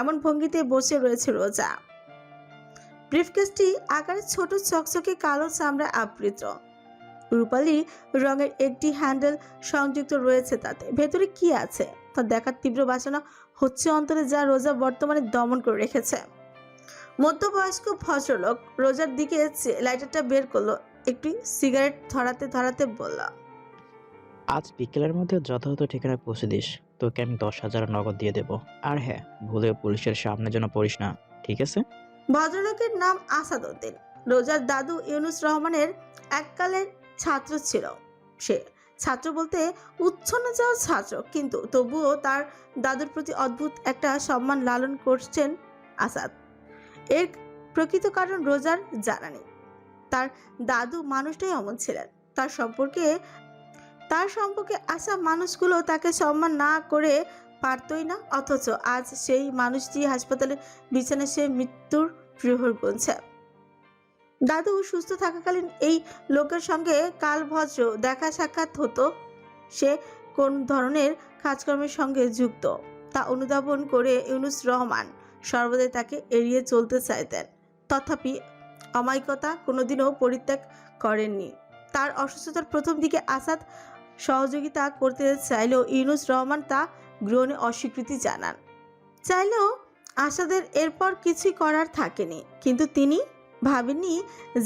এমন ভঙ্গিতে বসে রয়েছে রোজা। ব্রিফকেসটি আকারে ছোট, চকচকে কালো চামড়া আবৃত। রূপালী রঙের একটি হ্যান্ডেল সংযুক্ত রয়েছে তাতে। ভেতরে কি আছে তা দেখার তীব্র বাসনা হচ্ছে অন্তরে, যা রোজা বর্তমানে দমন করে রেখেছে। মধ্যবয়স্ক ভদ্রলোক রোজার দিকে লাইটারটা বের করলো, একটি সিগারেট ধরাতে ধরাতে বলল, আজ বিকেলের মধ্যে যথাযথ ঠিকানায় পৌঁছে দিস, তোকে আমি 10,000 নগদ দিয়ে দেবো। আর হ্যাঁ, ভুলেও পুলিশের সামনে যেন পড়িস না, ঠিক আছে? ভদ্রলোকের নাম আসাদ উদ্দিন। রোজার দাদু ইউনুস রহমানের এককালের ছাত্র ছিল সে। ছাত্র বলতে উচ্ছন্ন যাওয়া ছাত্র, কিন্তু তবুও তার দাদুর প্রতি অদ্ভুত একটা সম্মান লালন করছেন আসাদ। এর প্রকৃত কারণ রোজার জানা নেই। তার দাদু মানুষটাই অমন ছিলেন। তার সম্পর্কে আসা মানুষগুলো তাকে সম্মান না করে পারতই না, অথচ আজ সেই মানুষটি হাসপাতালে বিছানায় সে মৃত্যুর প্রহর গুনছে। দাদু সুস্থ থাকাকালীন এই লোকের সঙ্গে কালভদ্র দেখা সাক্ষাৎ হতো। সে কোন ধরনের কাজকর্মের সঙ্গে যুক্ত তা অনুধাবন করে ইউনুস রহমান সর্বদাই তাকে এড়িয়ে চলতে চাইতেন। তথাপি অমায়িকতা কোনোদিনও পরিত্যাগ করেননি। তার অসুস্থতার প্রথম দিকে আসাদ সহযোগিতা করতে চাইলেও ইউনুস রহমান তা গ্রহণে অস্বীকৃতি জানান। চাইলেও আসাদের এরপর কিছুই করার থাকেনি। কিন্তু তিনি ভাবেননি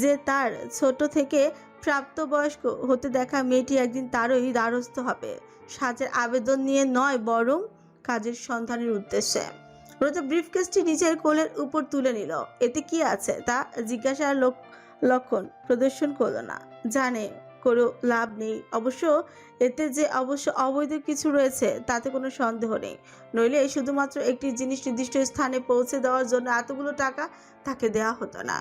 যে তার ছোট থেকে প্রাপ্তবয়স্ক হতে দেখা মেয়েটি একদিন তারই দ্বারস্থ হবে, সাজের আবেদন নিয়ে নয়, বরং কাজের সন্ধানের উদ্দেশ্যে। রোজা ব্রিফকেসটি নিজের কোলের উপর তুলে নিল। এতে কি আছে তা জিজ্ঞাসার লক্ষণ প্রদর্শন করলো না। জানে কোনো লাভ নেই। অবশ্য এতে যে অবৈধ কিছু রয়েছে তাতে কোনো সন্দেহ নেই, নইলে শুধুমাত্র একটি জিনিস নির্দিষ্ট স্থানে পৌঁছে দেওয়ার জন্য এতগুলো টাকা তাকে দেওয়া হতো না।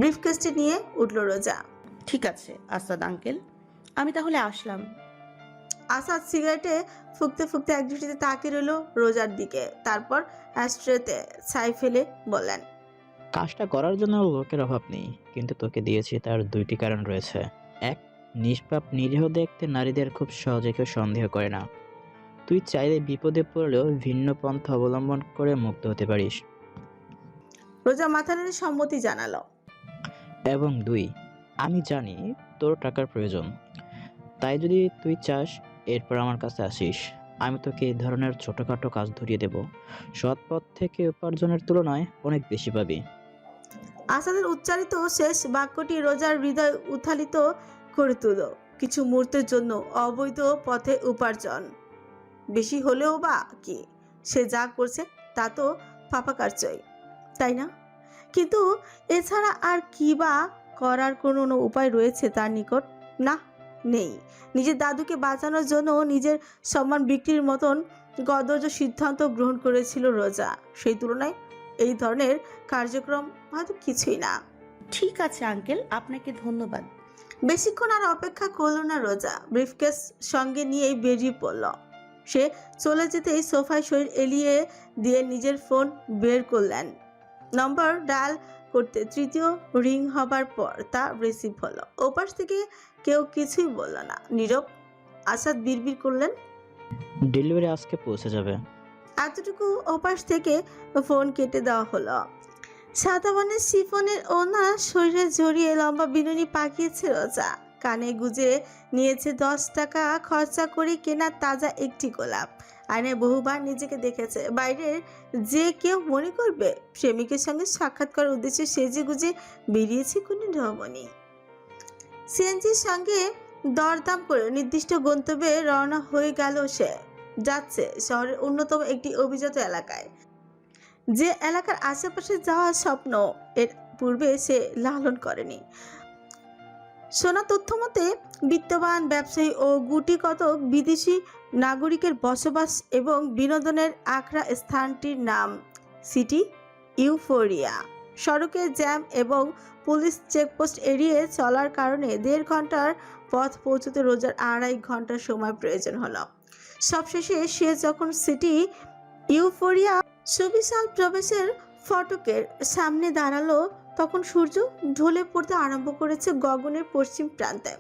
ব্রিফকেসটি নিয়ে উঠল রোজা। ঠিক আছে আসাদ আঙ্কেল, আমি তাহলে আসলাম। আসাদ সিগারেটে ফুঁকতে ফুঁকতে একদৃষ্টিতে তাকিয়ে রইল রোজার দিকে। তারপর অ্যাস্ট্রেতে ছাই ফেলে বললেন, কাজটা করার জন্য লোকের অভাব নেই, কিন্তু তোকে দিয়েছি তার 2টি কারণ রয়েছে। এক, নিষ্পাপ নিরীহ দেখতে নারীদের খুব সহজে কেউ সন্দেহ করে না। তুই চাইলে বিপদে পড়লেও ভিন্ন পন্থা অবলম্বন করে মুক্ত হতে পারিস। রোজা মাথা নেড়ে সম্মতি জানালো। এবং 2, আমি জানি তোর টাকার প্রয়োজন, তাই যদি তুই চাস এরপর আমার কাছে আসিস, আমি তোকে এই ধরনের ছোটোখাটো কাজ ধরিয়ে দেব। সৎ পথ থেকে উপার্জনের তুলনায় অনেক বেশি পাবি। আসাদের উচ্চারিত শেষ বাক্যটি রোজার হৃদয় উত্থালিত করে তুলল। কিছু মুহূর্তের জন্য অবৈধ পথে উপার্জন বেশি হলেও বা কি, সে যা করছে তা তো পাপাকার্যই, তাই না? কিন্তু এছাড়া আর কি বা করার কোনো উপায় রয়েছে তার নিকট? না, নেই। নিজের দাদুকে বাঁচানোর জন্য নিজের সম্মান বিক্রির মতন কদর্য সিদ্ধান্ত গ্রহণ করেছিল রোজা। সেই তুলনায় এই ধরনের কার্যক্রম হয়তো কিছুই না। ঠিক আছে আঙ্কেল, আপনাকে ধন্যবাদ। বেশিক্ষণ আর অপেক্ষা করলো না রোজা। ব্রিফকেস সঙ্গে নিয়েই বেরিয়ে পড়ল। সে চলে যেতেই সোফায় শরীর এলিয়ে দিয়ে নিজের ফোন বের করলেন। নম্বর ডায়াল করতে তৃতীয় রিং হবার পর তা রিসিভ হলো। ওপাশ থেকে কেউ কিছুই বলল না, নীরব। আসাদ বিড়বিড় করলেন, ডেলিভারি আজকে পৌঁছে যাবে। এতটুকু ওপাশ থেকে ফোন কেটে দেওয়া হলো। সাদা বনের শিফনের ওনা শরীরে জড়িয়ে লম্বা বিনুনি পাকিয়েছে রোজা। কানে গুজে নিয়েছে 10 টাকা খরচা করে কেনা তাজা একটি গোলাপ। আয়নায় বহুবার নিজেকে দেখেছে। বাইরের যে কেউ মনে করবে প্রেমিকের সঙ্গে সাক্ষাৎ করার উদ্দেশ্যে সেজে গুজে বেরিয়েছে কোনো রমণী। সিএনজির সঙ্গে দরদাম করে নির্দিষ্ট গন্তব্যে রওনা হয়ে গেল সে। যাচ্ছে শহরের অন্যতম একটি অভিজাত এলাকায়, যে এলাকার আশেপাশে যাওয়ার স্বপ্ন এর পূর্বে সে লালন করেনি। শোনা তথ্য মতে বিত্তবান ব্যবসায়ী ও গুটি কতক বিদেশি নাগরিকের বসবাস এবং বিনোদনের আখড়া স্থানটির নাম সিটি ইউফোরিয়া। সড়কের জ্যাম এবং পুলিশ চেকপোস্ট এড়িয়ে চলার কারণে 1.5 ঘন্টার পথ পৌঁছতে রোজার 2.5 ঘন্টার সময় প্রয়োজন হলো। সবশেষে সে যখন সিটি ইউফোরিয়া সুবিশাল প্রবেশের ফটকের সামনে দাঁড়ালো, তখন সূর্য ঢলে পড়তে আরম্ভ করেছে গগনের পশ্চিম প্রান্তে।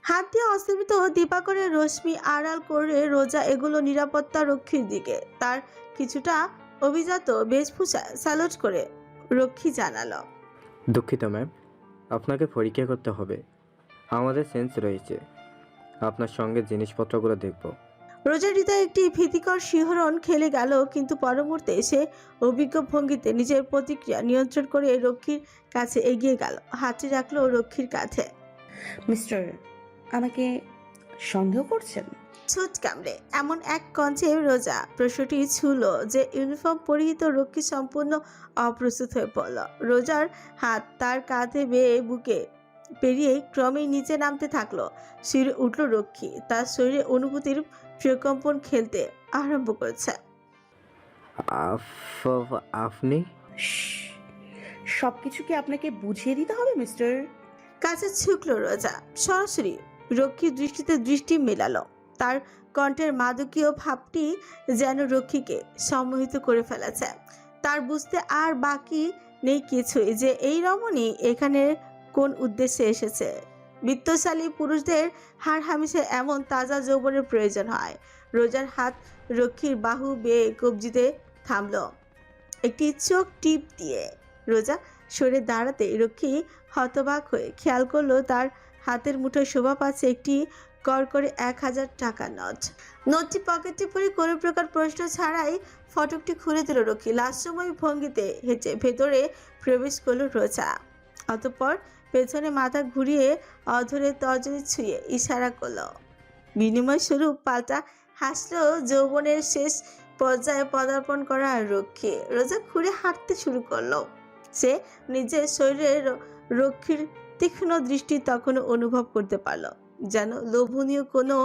হাত দিয়ে অস্তমিত দিবাকরের রশ্মি আড়াল করে রোজা এগুলো নিরাপত্তা রক্ষীর দিকে। তার কিছুটা অভিজাত বেশভূষা স্যালুট করে রক্ষী জানালো, দুঃখিত ম্যাম, আপনাকে পরীক্ষা করতে হবে। আমাদের সেন্স রয়েছে, আপনার সঙ্গে জিনিসপত্রগুলো দেখব। রোজার হৃদয়ে একটি ভীতিকর শিহরণ খেলে গেল, কিন্তু পর মুহূর্তে সে অভিজ্ঞ ভঙ্গিতে নিজের প্রতিক্রিয়া নিয়ন্ত্রণ করে রক্ষীর কাছে এগিয়ে গেল। হাতটি রাখলো রক্ষীর কাঁধে। মিস্টার, আমাকে সন্দেহ করছেন? ছোট কামড়ে এমন এক কঞ্চে রোজা প্রশ্নটি ছুল যে ইউনিফর্ম পরিহিত রক্ষী সম্পূর্ণ অপ্রস্তুত হয়ে পড়ল। রোজার হাত তার কাঁধে বেয়ে বুকে পেরিয়ে ক্রমেই নিচে নামতে থাকলো। শিরে উঠল রক্ষী। তার শরীরে অনুভূতির প্রকম্পন খেলতে আরম্ভ করেছে। আপনি সবকিছু কি আপনাকে বুঝিয়ে দিতে হবে মিস্টার? কাছে ঝুঁকল রোজা। সরাসরি রক্ষীর দৃষ্টিতে দৃষ্টি মেলালো। তার কণ্ঠের মাদকীয় ভাবটি যেন রক্ষীকে সম্মোহিত করে ফেলেছে। তার বুঝতে আর বাকি নেই কিছুই যে এই রমণী এখানে কোন উদ্দেশ্যে এসেছে। বিত্তশালী পুরুষদের হাড় হামেশা এমন তাজা যৌবনের প্রয়োজন হয়। রোজার হাত রক্ষীর বাহু বেয়ে কবজিতে থামল। একটি চোখ টিপ দিয়ে রোজা সরে দাঁড়াতে রক্ষী হতবাক হয়ে খেয়াল করলো তার হাতের মুঠোয় শোভা পাচ্ছে একটি কড়কড়ে 1000 টাকার নোট। নোটটি পকেটে পরে কোনো প্রকার প্রশ্ন ছাড়াই ফটকটি খুলে দিল রক্ষী। লাস্যময় ভঙ্গিতে হেঁটে ভেতরে প্রবেশ করলো রোজা। অতঃপর পেছনে মাথা ঘুরিয়ে অধরে তর্জনী ছুঁয়ে ইশারা করলো। বিনিময় স্বরূপ পাল্টা হাসলো যৌবনের শেষ পর্যায়ে পদার্পণ করা রক্ষী। রোজা ঘুরে হাঁটতে শুরু করলো। সে নিজের শরীরের রক্ষীর তীক্ষ্ণ দৃষ্টি তখনও অনুভব করতে পারল, যেন লোভনীয় কোনো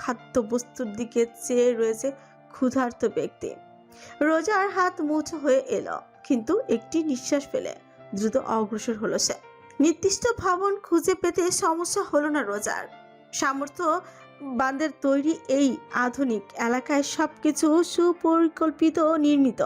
খাদ্যবস্তুর দিকে চেয়ে রয়েছে ক্ষুধার্ত ব্যক্তি। রোজার হাত মুঠো হয়ে এলো, কিন্তু একটি নিঃশ্বাস ফেলে দ্রুত অগ্রসর হলো সে। নির্দিষ্ট ভবন খুঁজে পেতে সমস্যা হলো না রোজার। সামর্থ্য বান্দের তৈরি এই আধুনিক এলাকায় সবকিছু সুপরিকল্পিত ও নির্মিত।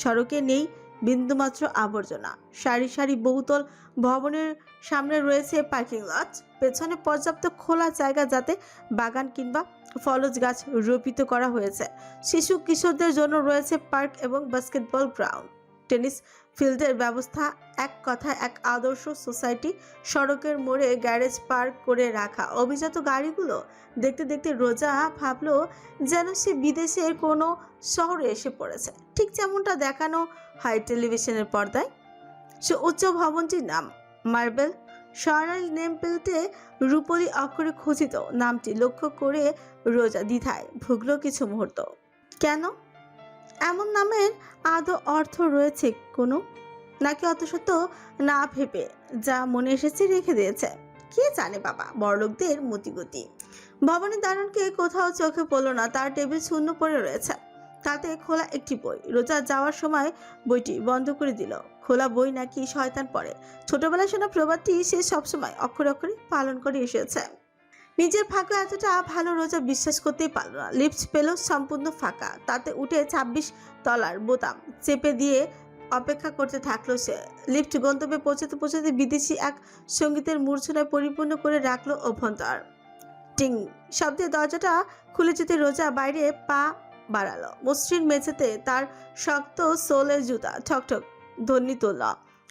সড়কে নেই বিন্দুমাত্র আবর্জনা। সারি সারি বহুতল ভবনের সামনে রয়েছে পার্কিং লট। পেছনে পর্যাপ্ত খোলা জায়গা, যাতে বাগান কিংবা ফলজ গাছ রোপিত করা হয়েছে। শিশু কিশোরদের জন্য রয়েছে পার্ক এবং বাস্কেটবল গ্রাউন্ড। টেনিস ফিল্ডের ব্যবস্থা, এক কথায় এক আদর্শ সোসাইটি। সড়কের মোড়ে গ্যারেজ পার্ক করে রাখা অভিজাত গাড়িগুলো দেখতে দেখতে রোজা ভাবলো যেন সে বিদেশের কোনো শহরে এসে পড়েছে, ঠিক যেমনটা দেখানো হয় টেলিভিশনের পর্দায়। সে উচ্চ ভবনটির নাম মার্বেল স্বর্ণালী নেম প্লেটে রূপলি অক্ষরে খচিত নামটি লক্ষ্য করে রোজা দ্বিধায় ভুগল কিছু মুহূর্ত। কেন? এমন নামের আদৌ অর্থ রয়েছে কোনো, নাকি অত সত্য না ভেবে যা মনে এসেছে রেখে দিয়েছে? কে জানে বাবা, বড়লোকদের মতিগতি। ভবনের দারুণকে কোথাও চোখে পড়লো না, তার টেবিল শূন্য পড়ে রয়েছে, তাতে খোলা একটি বই। রোজা যাওয়ার সময় বইটি বন্ধ করে দিল। খোলা বই নাকি শয়তান পড়ে, ছোটবেলায় শোনা প্রবাদটি সে সবসময় অক্ষরে অক্ষরে পালন করে এসেছে। নিজের ভাগ্য এতটা ভালো রোজা বিশ্বাস করতেই পারল না। লিফট পেল সম্পূর্ণ ফাঁকা, তাতে উঠে 26 তলার বোতাম চেপে দিয়ে অপেক্ষা করতে থাকলো সে। লিফট গন্তব্যে পৌঁছাতে পৌঁছাতে বিদেশি এক সঙ্গীতের মূর্ছনায় পরিপূর্ণ করে রাখলো অভ্যন্তর। টিং শব্দে দরজাটা খুলে যেতে রোজা বাইরে পা বাড়ালো। মসৃণ মেঝেতে তার শক্ত সোলের জুতা ঠকঠক ধ্বনি তুলল।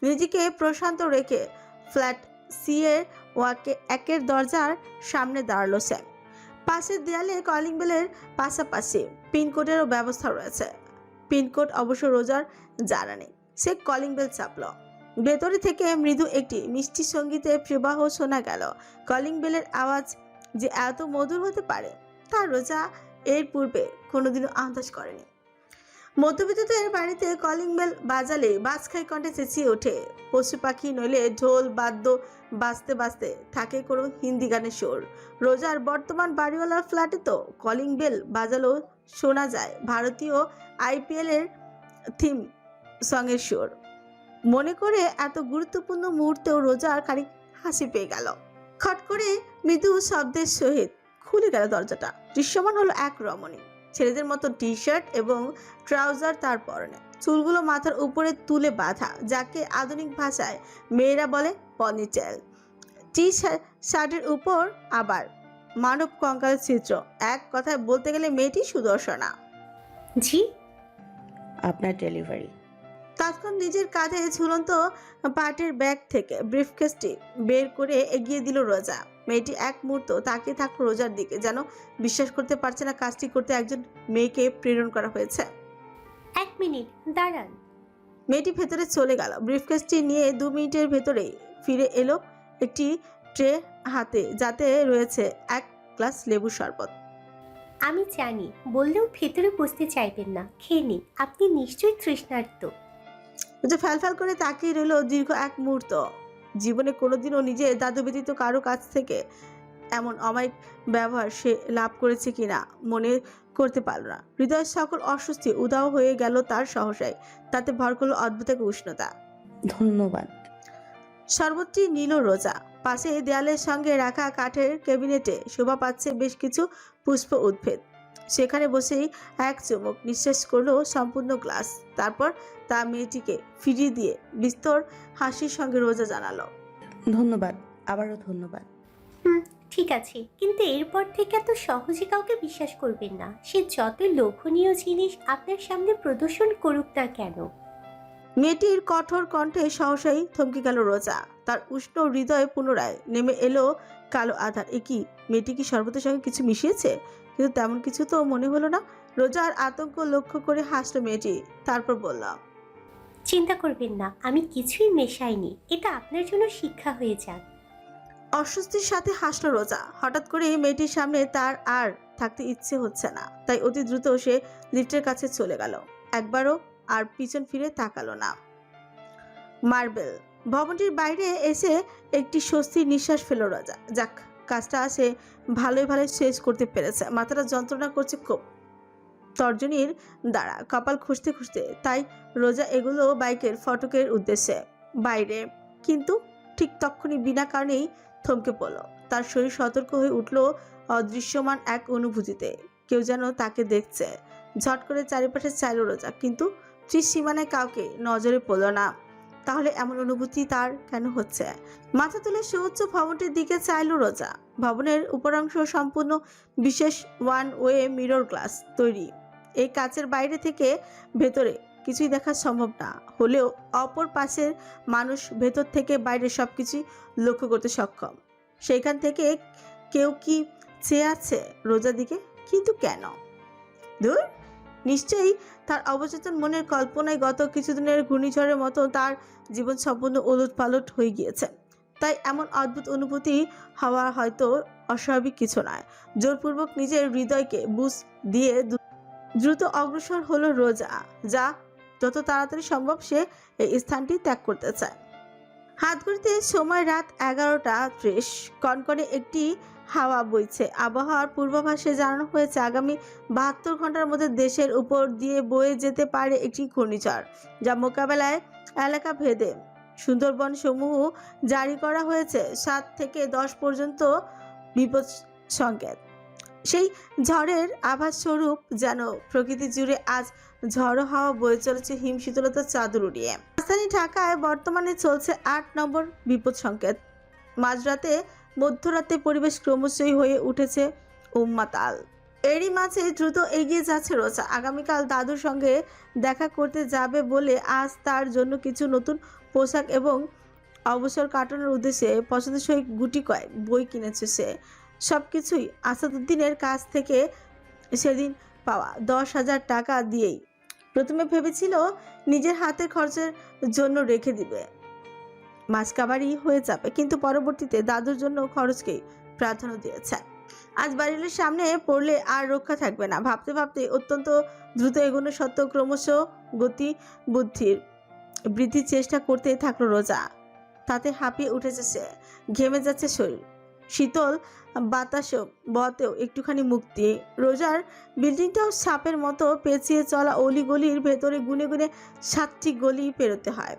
নিজেকে প্রশান্ত রেখে ফ্ল্যাট সি এর একের দরজার সামনে দাঁড়ালো সে। পাশের দেয়ালে কলিং বেলের পাশাপাশি পিনকোডেরও ব্যবস্থা রয়েছে। পিনকোড অবশ্য রোজার জানা নেই। সে কলিং বেল চাপল। ভেতরে থেকে মৃদু একটি মিষ্টি সঙ্গীতের প্রবাহ শোনা গেল। কলিং বেলের আওয়াজ যে এত মধুর হতে পারে তা রোজা এর পূর্বে কোনোদিনও আন্দাজ করেনি। মধ্যবিত্তদের বাড়িতে কলিং বেল বাজালে বাজখাই কণ্ঠে চেঁচিয়ে ওঠে পশু পাখি, নইলে ঢোল বাদ্য বাজতে বাজতে থাকে কোনো হিন্দি গানের সুর। রোজার বর্তমান বাড়িওয়ালার ফ্ল্যাটে তো কলিং বেল বাজালেও শোনা যায় ভারতীয় IPL এর থিম সঙ্গের সুর। মনে করে এত গুরুত্বপূর্ণ মুহূর্তেও রোজার খানিক হাসি পেয়ে গেল। খট করে মৃদু শব্দের সহিত খুলে গেল দরজাটা। দৃশ্যমান হলো এক রমণী, ছেলেদের মতো টি-শার্ট এবং ট্রাউজার তার পরনে, চুলগুলো মাথার উপরে তুলে বাঁধা, যাকে আধুনিক ভাষায় মেয়েরা বলে পনিটেল। টি-শার্টের উপর আবার মানব কঙ্কালের চিত্র। এক কথায় বলতে গেলে মেয়েটি সুদর্শনা। জি, আপনার ডেলিভারি। তৎক্ষণ নিজের কাঁধে ঝুলন্ত পাটের ব্যাগ থেকে ব্রিফকেসটি বের করে এগিয়ে দিল রোজা। মেয়েটি এক মুহূর্ত তাকিয়ে থাকলো রোজার দিকে, যেন বিশ্বাস করতে পারছে না কাজটি করতে একজন মেয়েকে প্রেরণ করা হয়েছে। 1 মিনিট দাঁড়ান। মেয়েটি ভেতরে চলে গেল। ব্রিফকেসটি নিয়ে 2 মিনিটের ভেতরেই ফিরে এলো একটি ট্রে হাতে, যাতে রয়েছে 1 গ্লাস লেবু শরবত। আমি জানি বললেও ভেতরে বসতে চাইবেন না, খেয়ে নিন, আপনি নিশ্চয়ই তৃষ্ণার্ত। ফ্যাল করে তাকিয়ে রইল দীর্ঘ 1 মুহূর্ত। জীবনে কোনোদিনও নিজের দাদু ব্যতীত কারো কাছ থেকে এমন অমায়িক ব্যবহার সে লাভ করেছে কিনা মনে করতে পারল না। হৃদয়ের সকল অস্বস্তি উধাও হয়ে গেল তার সহসায়, তাতে ভর করলো অদ্ভুত এক উষ্ণতা। ধন্যবাদ। শরবতটি নিল রোজা। পাশে দেয়ালের সঙ্গে রাখা কাঠের ক্যাবিনেটে শোভা পাচ্ছে বেশ কিছু পুষ্প উদ্ভিদ। সেখানে বসেই এক চুমুক নিঃশ্বাস করলো সম্পূর্ণ গ্লাস। তারপর তা মেয়েটিকে ফিরিয়ে দিয়ে বিস্তর হাসির সঙ্গে রোজা জানালো, ধন্যবাদ, আবারও ধন্যবাদ। ঠিক আছে, কিন্তু এরপর থেকে এত সহজে কাউকে বিশ্বাস করবেন না, সে যত লোভনীয় জিনিস আপনার সামনে প্রদর্শন করুক না কেন। মেয়েটির কঠোর কণ্ঠে সহসাই থমকে গেল রোজা। তার উষ্ণ হৃদয়ে পুনরায় নেমে এলো কালো আধার। কি মেয়েটি কি শরবতের সঙ্গে কিছু মিশিয়েছে? কিন্তু তেমন কিছু তো মনে হলো না। রোজার আতঙ্ক লক্ষ্য করে হাসলো মেয়েটি, তারপর বলল, চিন্তা করবেন না, আমি কিছুই মেশাইনি, এটা আপনার জন্য শিক্ষা হয়ে যাক। অস্বস্তির সাথে হাসলো রোজা। হঠাৎ করে মেয়েটির সামনে তার আর থাকতে ইচ্ছে হচ্ছে না, তাই অতি দ্রুত সে লিফটের কাছে চলে গেল। একবারও আর পিছন ফিরে তাকালো না। মার্বেল ভবনটির বাইরে এসে একটি স্বস্তির নিঃশ্বাস ফেল রোজা। যাক, কাজটা সে ভালোই শেষ করতে পেরেছে। মাথাটা যন্ত্রণা করছে খুব। তর্জনীর দ্বারা কপাল খুঁজতে খুঁজতে তাই রোজা এগুলো বাইকের ফটকের উদ্দেশ্যে বাইরে, কিন্তু ঠিক তখনই বিনা কারণেই থমকে পড়ল। তার শরীর সতর্ক হয়ে উঠল অদৃশ্যমান এক অনুভূতিতে। কেউ যেন তাকে দেখছে। ঝট করে চারিপাশে চাইল রোজা, কিন্তু সীমানায় কাউকে নজরে পড়ল না। তাহলে এমন অনুভূতি তার কেন হচ্ছে? মাথা তুলে সুউচ্চ ভবনটির দিকে চাইল রোজা। ভবনের উপরাংশ সম্পূর্ণ বিশেষ 1 ওয়ে মিরর গ্লাস তৈরি। এই কাচের বাইরে থেকে ভেতরে কিছুই দেখা সম্ভব না হলেও অপর পাশের মানুষ ভেতর থেকে বাইরে সবকিছুই লক্ষ্য করতে সক্ষম। সেখান থেকে কেউ কি চেয়ে আছে রোজার দিকে, কিন্তু কেন? দূর, নিশ্চয়ই তার অবচেতন মনের কল্পনায় গত কিছুদিনের ঘূর্ণিঝড়ের মতো তার জীবন সম্পূর্ণ ওলটপালট হয়ে গিয়েছে। তাই এমন অদ্ভুত অনুভূতি হওয়া হয়তো অস্বাভাবিক কিছু নয়। জোরপূর্বক নিজের হৃদয়কে বুঝ দিয়ে দ্রুত অগ্রসর হলো রোজা, যা যত তাড়াতাড়ি সম্ভব সে এই স্থানটি ত্যাগ করতে চায়। হাত ঘড়িতে সময় রাত 11:30। কনকনে একটি হাওয়া বইছে। আবহাওয়ার পূর্বাভাসে জানানো হয়েছে আগামী 72 ঘন্টার মধ্যে দেশের উপর দিয়ে বয়ে যেতে পারে একটি ঘূর্ণিঝড়, যা মোকাবেলায় এলাকা ভেদে সুন্দরবন সমূহ জারি করা হয়েছে 7 থেকে 10 পর্যন্ত বিপদ সংকেত। সেই ঝড়ের আভাস স্বরূপ যেন প্রকৃতি জুড়ে আজ ঝড়ো হাওয়া বয়ে চলেছে হিমশীতলতার চাদর উড়িয়ে। রাজধানী ঢাকায় বর্তমানে চলছে 8 নম্বর বিপদ সংকেত। মাঝরাতে মধ্যরাতে পরিবেশ ক্রমশই হয়ে উঠেছে উম্মাতাল। এরই মাঝে দ্রুত এগিয়ে যাচ্ছে রোজা। আগামীকাল দাদুর সঙ্গে দেখা করতে যাবে বলে আজ তার জন্য কিছু নতুন পোশাক এবং অবসর কাটানোর উদ্দেশ্যে পছন্দসই গুটি কয়েক বই কিনেছে সে। সব কিছুই আসাদুদ্দিনের কাছ থেকে সেদিন পাওয়া 10,000 টাকা দিয়েই। প্রথমে ভেবেছিল নিজের হাতের খরচের জন্য রেখে দিবে, মাসকাবারি হয়ে যাবে, কিন্তু পরবর্তীতে দাদুর জন্য খরচকেই প্রাধান্য দিয়েছে। আজ বাড়ির সামনে পড়লে আর রক্ষা থাকবে না। ভাবতে ভাবতে অত্যন্ত দ্রুত এগোনো সত্ত্বেও ক্রমশ গতি বুদ্ধির বৃদ্ধির চেষ্টা করতেই থাকলো রোজা। তাতে হাঁপিয়ে উঠেছে সে, ঘেমে যাচ্ছে শরীর। শীতল বাতাসও বতেও একটুখানি মুক্তি। রোজার বিল্ডিংটাও সাপের মতো পেঁচিয়ে চলা অলিগলির ভেতরে গুনে গুনে 7টি গলি পেরোতে হয়।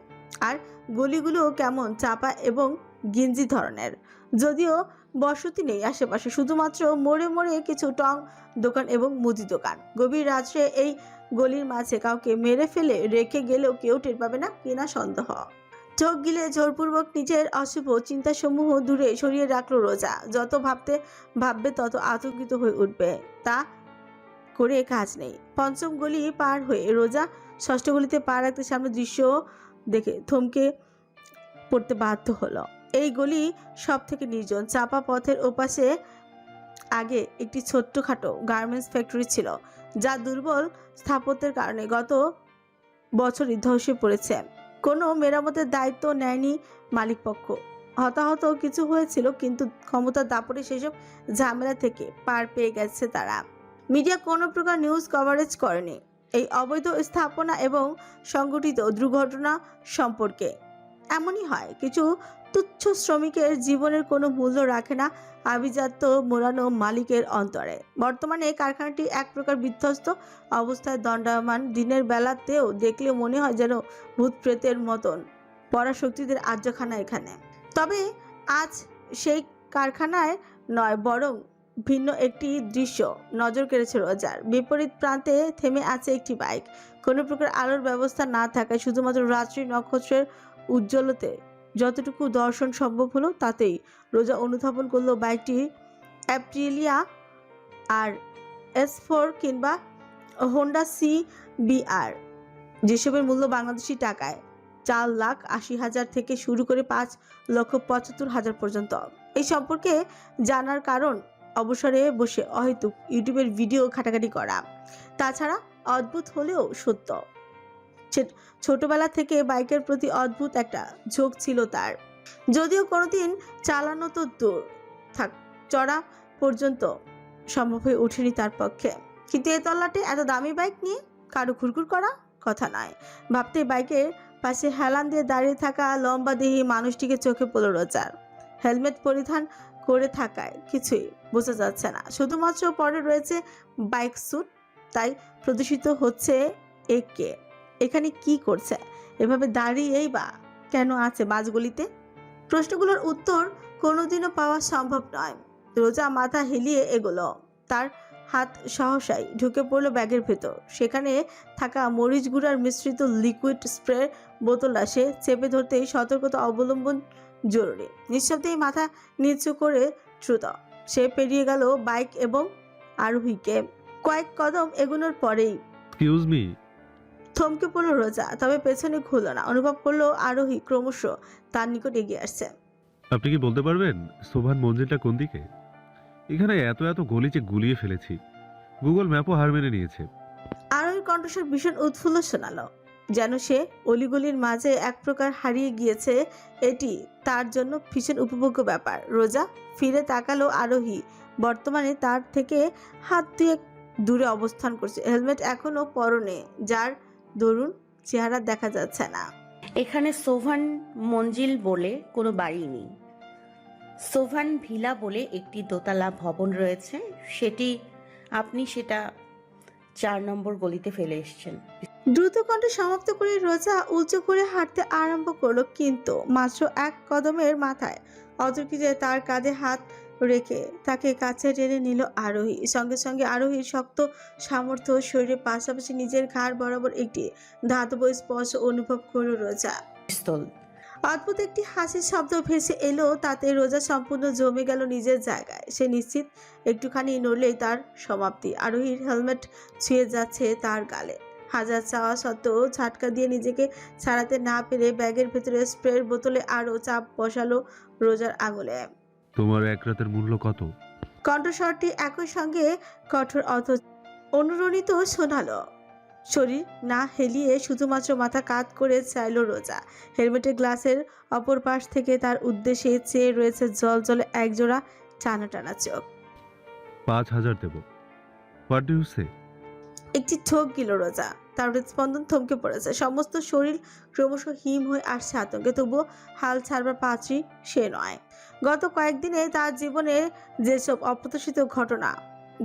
আর গলিগুলো কেমন চাপা এবং গিঞ্জি ধরনের। যদিও বসতি নেই আশেপাশে, শুধুমাত্র মোড়ে মোড়ে কিছু টং দোকান এবং মুদি দোকান। গভীর রাত্রে এই গলির মাঝে কাউকে মেরে ফেলে রেখে গেলেও কেউ টের পাবে না কিনা সন্দেহ। চোখ গিলে জোরপূর্বক নিজের অশুভ চিন্তাসমূহ দূরে সরিয়ে রাখলো রোজা। যত ভাববে তত আতঙ্কিত হয়ে উঠবে, তা করে কাজ নেই। 5ম গলি পার হয়ে রোজা 6ষ্ঠ গলিতে পা রাখতে সামনে দৃশ্য দেখে থমকে পড়তে বাধ্য হলো। এই গলি সব থেকে নির্জন। চাপা পথের ওপাশে আগে একটি ছোট্টখাটো গার্মেন্টস ফ্যাক্টরি ছিল, যা দুর্বল স্থাপত্যের কারণে গত বছরই ধসে পড়েছে। কোনো মেরামতের দায়িত্ব নেয়নি মালিকপক্ষ। হতাহত কিছু হয়েছিল, কিন্তু ক্ষমতার দাপটে সেসব ঝামেলা থেকে পার পেয়ে গেছে তারা। মিডিয়া কোনো প্রকার নিউজ কভারেজ করেনি এই অবৈধ স্থাপনা এবং সংগঠিত দুর্ঘটনা সম্পর্কে। এমনই হয়, কিছু তুচ্ছ শ্রমিকের জীবনের কোনো মূল্য রাখে না আভিজাত্য মোড়ানো মালিকের অন্তরে। বর্তমানে কারখানাটি এক প্রকার বিধ্বস্ত অবস্থায় দণ্ডায়মান। দিনের বেলাতেও দেখলে মনে হয় যেন ভূত প্রেতের মতন পরাশক্তিদের আজ্ঞাখানা এখানে। তবে আজ সেই কারখানায় নয়, বরং ভিন্ন একটি দৃশ্য নজর কেড়েছে রোজার। বিপরীত প্রান্তে থেমে আছে একটি বাইক। কোনো প্রকার আলোর ব্যবস্থা না থাকায় শুধুমাত্র রাত্রি নক্ষত্রের উজ্জ্বলতে যতটুকু দর্শন সম্ভব হলো তাতেই রোজা অনুধাবন করলো বাইকটি অ্যাপ্রিলিয়া আর S4 কিংবা হোন্ডা CBR, যেসবের মূল্য বাংলাদেশি টাকায় 4,80,000 থেকে শুরু করে 5,75,000 পর্যন্ত। এই সম্পর্কে জানার কারণ অবসরে বসে অহেতুক ইউটিউবের ভিডিও ঘাটাঘাটি করা। তাছাড়া অদ্ভুত হলেও সত্য, ছোটবেলা থেকে বাইকের প্রতি অদ্ভুত একটা ঝোঁক ছিল তার। যদিও কোনোদিন চালানো তো দূর থাক, চড়া পর্যন্ত সম্ভব হয়ে ওঠেনি তার পক্ষে। কিন্তু এ তল্লাটে এত দামি বাইক নিয়ে কারো ঘুরঘুর করা কথা নয়। ভাবতে বাইকের পাশে হেলান দিয়ে দাঁড়িয়ে থাকা লম্বা দেহী মানুষটিকে চোখে পড়ল রোজার। হেলমেট পরিধান করে থাকায় কিছুই বোঝা যাচ্ছে না, শুধুমাত্র পরে রয়েছে বাইক স্যুট। তাই প্রদর্শিত হচ্ছে একে এখানে কি করছে, এভাবে দাঁড়িয়েই বা কেন আছে মাঝগলিতে? প্রশ্নগুলোর উত্তর কোনোদিনও পাওয়া সম্ভব নয়। রোজা মাথা হেলিয়ে এগোলো। তার হাত সহসাই ঢুকে পড়লো ব্যাগের ভেতর। সেখানে থাকা মরিচ গুঁড়ার মিশ্রিত লিকুইড স্প্রে বোতলটা সে চেপে ধরতেই সতর্কতা অবলম্বন জরুরি। নিঃশব্দেই মাথা নিচু করে দ্রুত সে পেরিয়ে গেল বাইক এবং আরোহীকে। কয়েক কদম এগোনোর পরেই এক্সকিউজ মি, থমকে পড়ল রোজা, তবে পেছনে ঘুরল না। অনুভব করলো আরোহী ক্রমশ তার নিকট এগিয়ে আসছে। আপনি কি বলতে পারবেন সোভান মঞ্জিলটা কোন দিকে? এখানে এত এত গলি যে গুলিয়ে ফেলেছি, গুগল ম্যাপও হার মেনে নিয়েছে। আরোহীর কণ্ঠস্বর ভীষণ উৎফুল্ল শোনালো, যেন সে অলিগলির মাঝে এক প্রকার হারিয়ে গিয়েছে। এটি তার জন্য ভীষণ উপভোগ্য ব্যাপার। রোজা ফিরে তাকালো। আরোহী বর্তমানে তার থেকে হাত দুয়েক দূরে অবস্থান করছে, হেলমেট এখনো পরনে, যার দরুন চেহারা দেখা যাচ্ছে না। এখানে সোভান মঞ্জিল বলে কোনো বাড়ি নেই। সোভান ভিলা বলে একটি দোতলা ভবন রয়েছে, আপনি সেটা 4 নম্বর গলিতে ফেলে এসেছেন। দ্রুত কণ্ঠে সমাপ্ত করে রোজা উঁচু করে হাঁটতে আরম্ভ করলো, কিন্তু মাত্র এক কদমের মাথায় অতর্কিতে তার কাঁধে হাত রেখে তাকে কাছে টেনে নিল আরোহী। সঙ্গে সঙ্গে আরোহীর শক্ত সামর্থ্য শরীরের পাশাপাশি নিজের ঘাড় বরাবর একটি ধাতব স্পর্শ অনুভব করল রোজা। পিস্তল। অদ্ভুত একটি হাসির শব্দ ভেসে এলো, তাতে রোজা সম্পূর্ণ জমে গেল নিজের জায়গায়। সে নিশ্চিত একটুখানি নড়লেই তার সমাপ্তি। আরোহীর হেলমেট ছুঁয়ে যাচ্ছে তার গালে। হাজার চাওয়া সত্ত্বেও ঝাটকা দিয়ে নিজেকে ছাড়াতে না পেরে ব্যাগের ভেতরে স্প্রের বোতলে আরও চাপ বসালো রোজার আঙুলে। তোমার এক রাতের মূল্য কত? কণ্ঠস্বরটি একই সঙ্গে কঠোর অনুরণিত শোনালো। শরীর না হেলিয়ে শুধুমাত্র মাথা কাত করে চাইল রোজা। হেলমেটের গ্লাসের অপর পাশ থেকে তার উদ্দেশ্যে চেয়ে রয়েছে জল জলে একজোড়া টানা টানা চোখ। 5000 দেব। হোয়াট ডু ইউ সে? একটি ঠোক গিল রোজা। তার হৃদস্পন্দন থমকে পড়েছে, সমস্ত শরীর ক্রমশ হিম হয়ে আসছে আতঙ্কে। তবুও হাল ছাড়বার পাত্রী সে নয়। গত কয়েকদিনে তার জীবনে যেসব অপ্রত্যাশিত ঘটনা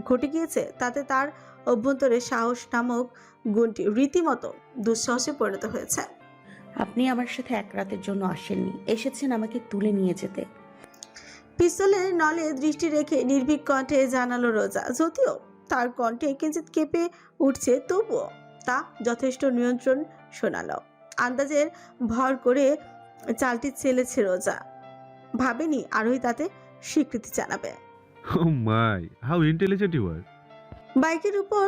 ঘটে গিয়েছে, তাতে তার অভ্যন্তরে সাহস নামক গুণটি রীতিমতো দুঃসাহসে পরিণত হয়েছে। আপনি আমার সাথে এক রাতের জন্য আসেননি, এসেছেন আমাকে তুলে নিয়ে যেতে। পিস্তলের নলে দৃষ্টি রেখে নির্ভীক কণ্ঠে জানালো রোজা। যদিও তার কণ্ঠে কিঞ্চিৎ কেঁপে উঠছে, তবুও তা যথেষ্ট নিয়ন্ত্রণ শোনালো। আন্দাজের ভর করে চালটি চেলেছে রোজা। ভাবেনি আরোহী তাতে স্বীকৃতি জানাবে। ও মাই, হাউ ইন্টেলিজেন্ট ইউ আর। বাইকের উপর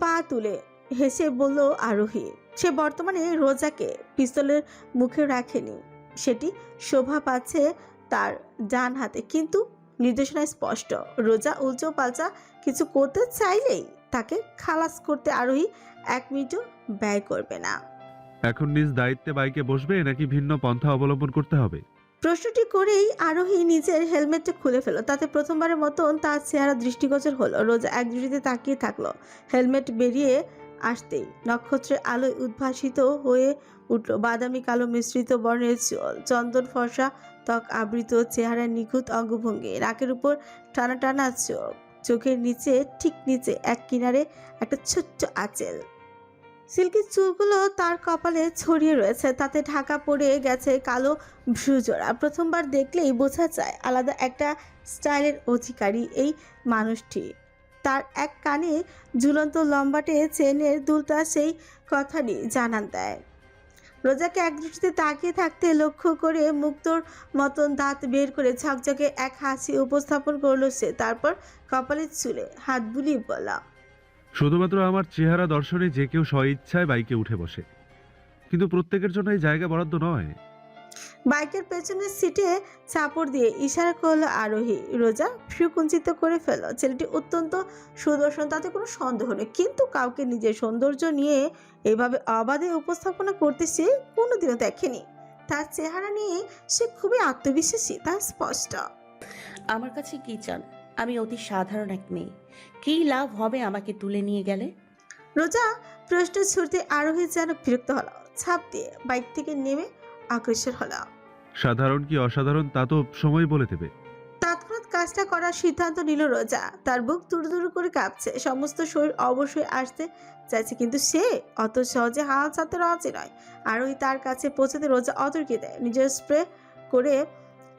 পা তুলে হেসে বলল আরোহী। সে বর্তমানে রোজাকে পিস্তলের মুখে রাখেনি, সেটি শোভা পাচ্ছে তার ডান হাতে, কিন্তু নির্দেশনা স্পষ্ট। রোজা উল্টো পাল্টা কিছু করতে চাইলেই তাকে খালাস করতে আরোহী 1 মিনিটও ব্যয় করবে না। এখন নিজ দায়িত্বে বাইকে বসবে নাকি ভিন্ন পন্থা অবলম্বন করতে হবে? প্রশ্নটি করেই আরোহী নিজের হেলমেটটা খুলে ফেল। তাতে প্রথমবারের মতন তার চেহারা দৃষ্টিগোচর হলো। রোজা এক দৃষ্টিতে তাকিয়ে থাকলো। হেলমেট বেরিয়ে আসতেই নক্ষত্রের আলোয় উদ্ভাসিত হয়ে উঠল বাদামি কালো মিশ্রিত বর্ণের চুল, চন্দন ফর্সা ত্বক আবৃত চেহারা, নিখুঁত অঙ্গভঙ্গি, নাকের উপর টানা টানা চোখ, চোখের নিচে ঠিক নিচে এক কিনারে একটা ছোট্ট আঁচল। সিল্কি চুলগুলো তার কপালে ছড়িয়ে রয়েছে, তাতে ঢাকা পড়ে গেছে কালো ভ্রুজোড়া। প্রথমবার দেখলেই বোঝা যায় আলাদা একটা স্টাইলের অধিকারী এই মানুষটি। তার এক কানে ঝুলন্ত লম্বাটে চেনের দুলটা সেই কথাটি জানান দেয়। রোজাকে এক দৃষ্টিতে তাকিয়ে থাকতে লক্ষ্য করে মুক্তোর মতন দাঁত বের করে ঝকঝকে এক হাসি উপস্থাপন করলো সে। তারপর কপালের চুলে হাত বুলিয়ে বলল, শুধুমাত্র আমার চেহারা দর্শনে যে কেউ স্বইচ্ছায় বাইকে উঠে বসে, কিন্তু প্রত্যেকের জন্য এই জায়গা বরাদ্দ নয়। বাইকের পেছনের সিটে চাপড় দিয়ে ইশারা করলো আরোহী। রোজা ভ্রুকুঞ্চিত করে ফেলল। ছেলেটি অত্যন্ত সুদর্শন, তাতে কোনো সন্দেহ নেই, কিন্তু কাউকে নিজের সৌন্দর্য নিয়ে এভাবে অবাধে উপস্থাপনা করতে সে কোনোদিনও দেখেনি। তার চেহারা নিয়ে সে খুবই আত্মবিশ্বাসী, তা স্পষ্ট। আমার কাছে কি চান? আমি অতি সাধারণ এক মেয়ে, কি লাভ হবে আমাকে তুলে নিয়ে গেলে? রোজা প্রশ্ন ছুটতে আরোহী যেন বিরক্ত হলো। ছাপ দিয়ে বাইক থেকে নেমে অগ্রসর হলো। সাধারণ কি অসাধারণ তা তো সময় বলে দেবে। তৎক্ষণাৎ কাজটা করার সিদ্ধান্ত নিল রোজা। তার বুক তুড়ু করে কাঁপছে, সমস্ত শরীর অবশ্যই আসতে চাইছে, কিন্তু সে অত সহজে হাল ছাড়তে রাজি নয়। আরোহী তার কাছে পৌঁছাতে রোজা অতর্কে দেয়, নিজের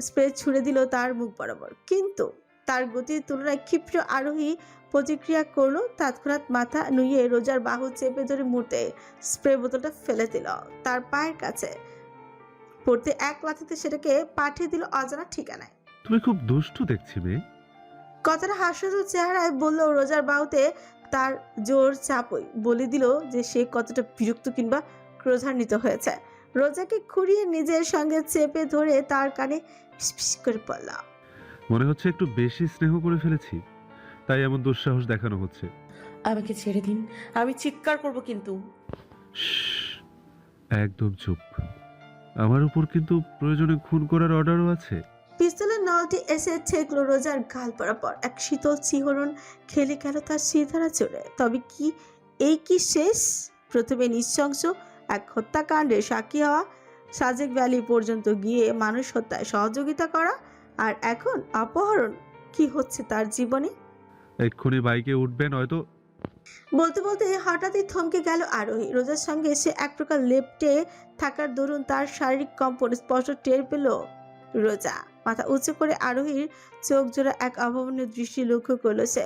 স্প্রে ছুড়ে দিল তার মুখ বরাবর। কিন্তু তার গতির তুলনায় ক্ষিপ্র আরোহী প্রতিক্রিয়া করলো। তৎক্ষণাৎ মাথা নুয়ে রোজার বাহু চেপে ধরে মুহূর্তে স্প্রে বোতলটা ফেলে দিল তার পায়ের কাছে। পড়তে এক লাথিতে সেটাকে পাঠিয়ে দিল অজানা ঠিকানায়। তুমি খুব দুষ্টু দেখছি মেয়ে। কথাটা হাস্যজনক চেহারায় বলল, রোজার বাহুতে তার জোর চাপই বলে দিল যে সে কতটা বিরক্ত কিংবা ক্রোধান্বিত হয়েছে। রোজাকে খুঁড়িয়ে নিজের সঙ্গে চেপে ধরে তার কানে ফিসফিস করে বলল, মনে হচ্ছে একটু বেশি স্নেহ করে ফেলেছি, তাই এমন দুঃসাহস দেখানো হচ্ছে। আমাকে ছেড়ে দিন, আমি চিৎকার করব কিন্তু। শ্শ্, একদম চুপ। আমার উপর কিন্তু প্রয়োজনে খুন করার অর্ডারও আছে। পিস্তলের নলটি এসে ঠেকলো রোজার গাল বরাবর। এক শীতল শিহরণ খেলে গেল তার শিরদাঁড়া চড়ে। তবে কি এই কি শেষ? প্রথমে নৃশংস এক হত্যাকাণ্ডের সাক্ষী হওয়া, সাজেক ভ্যালি পর্যন্ত গিয়ে মানুষ হত্যায় সহযোগিতা করা, আর এখন অপহরণ। কি হচ্ছে তার জীবনে? এক্ষুনি বাইকে উঠবে, নয়তো। বলতে বলতে হঠাৎই থমকে গেল আরোহী। রোজার সঙ্গে সে এক প্রকার লেপ্টে থাকার দরুন তার শারীরিক কম্পন স্পষ্ট টের পেল রোজা। মাথা উঁচু করে আরোহীর চোখ জোড়া এক অভাবনীয় দৃষ্টি লক্ষ্য করল সে।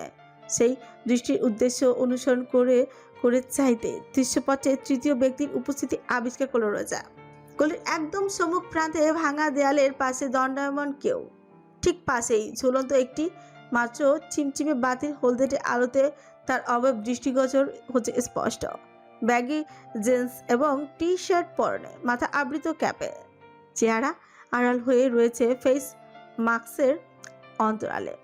সেই দৃষ্টির উদ্দেশ্য অনুসরণ করে করে চাইতে দৃশ্যপটে তৃতীয় ব্যক্তির উপস্থিতি আবিষ্কার করল রোজা। গলির একদম সম্মুখ প্রান্তে ভাঙা দেয়ালের পাশে দণ্ডায়মান কেউ। ঠিক পাশেই ঝুলন্ত একটি মাত্র চিমচিমে বাতির হলদেটে আলোতে তার অভাব দৃষ্টিগোচর হচ্ছে স্পষ্ট। ব্যাগি জিন্স এবং টি শার্ট পরনে, মাথা আবৃত ক্যাপে, চেহারা আড়াল হয়ে রয়েছে ফেস মাস্কের অন্তরালে,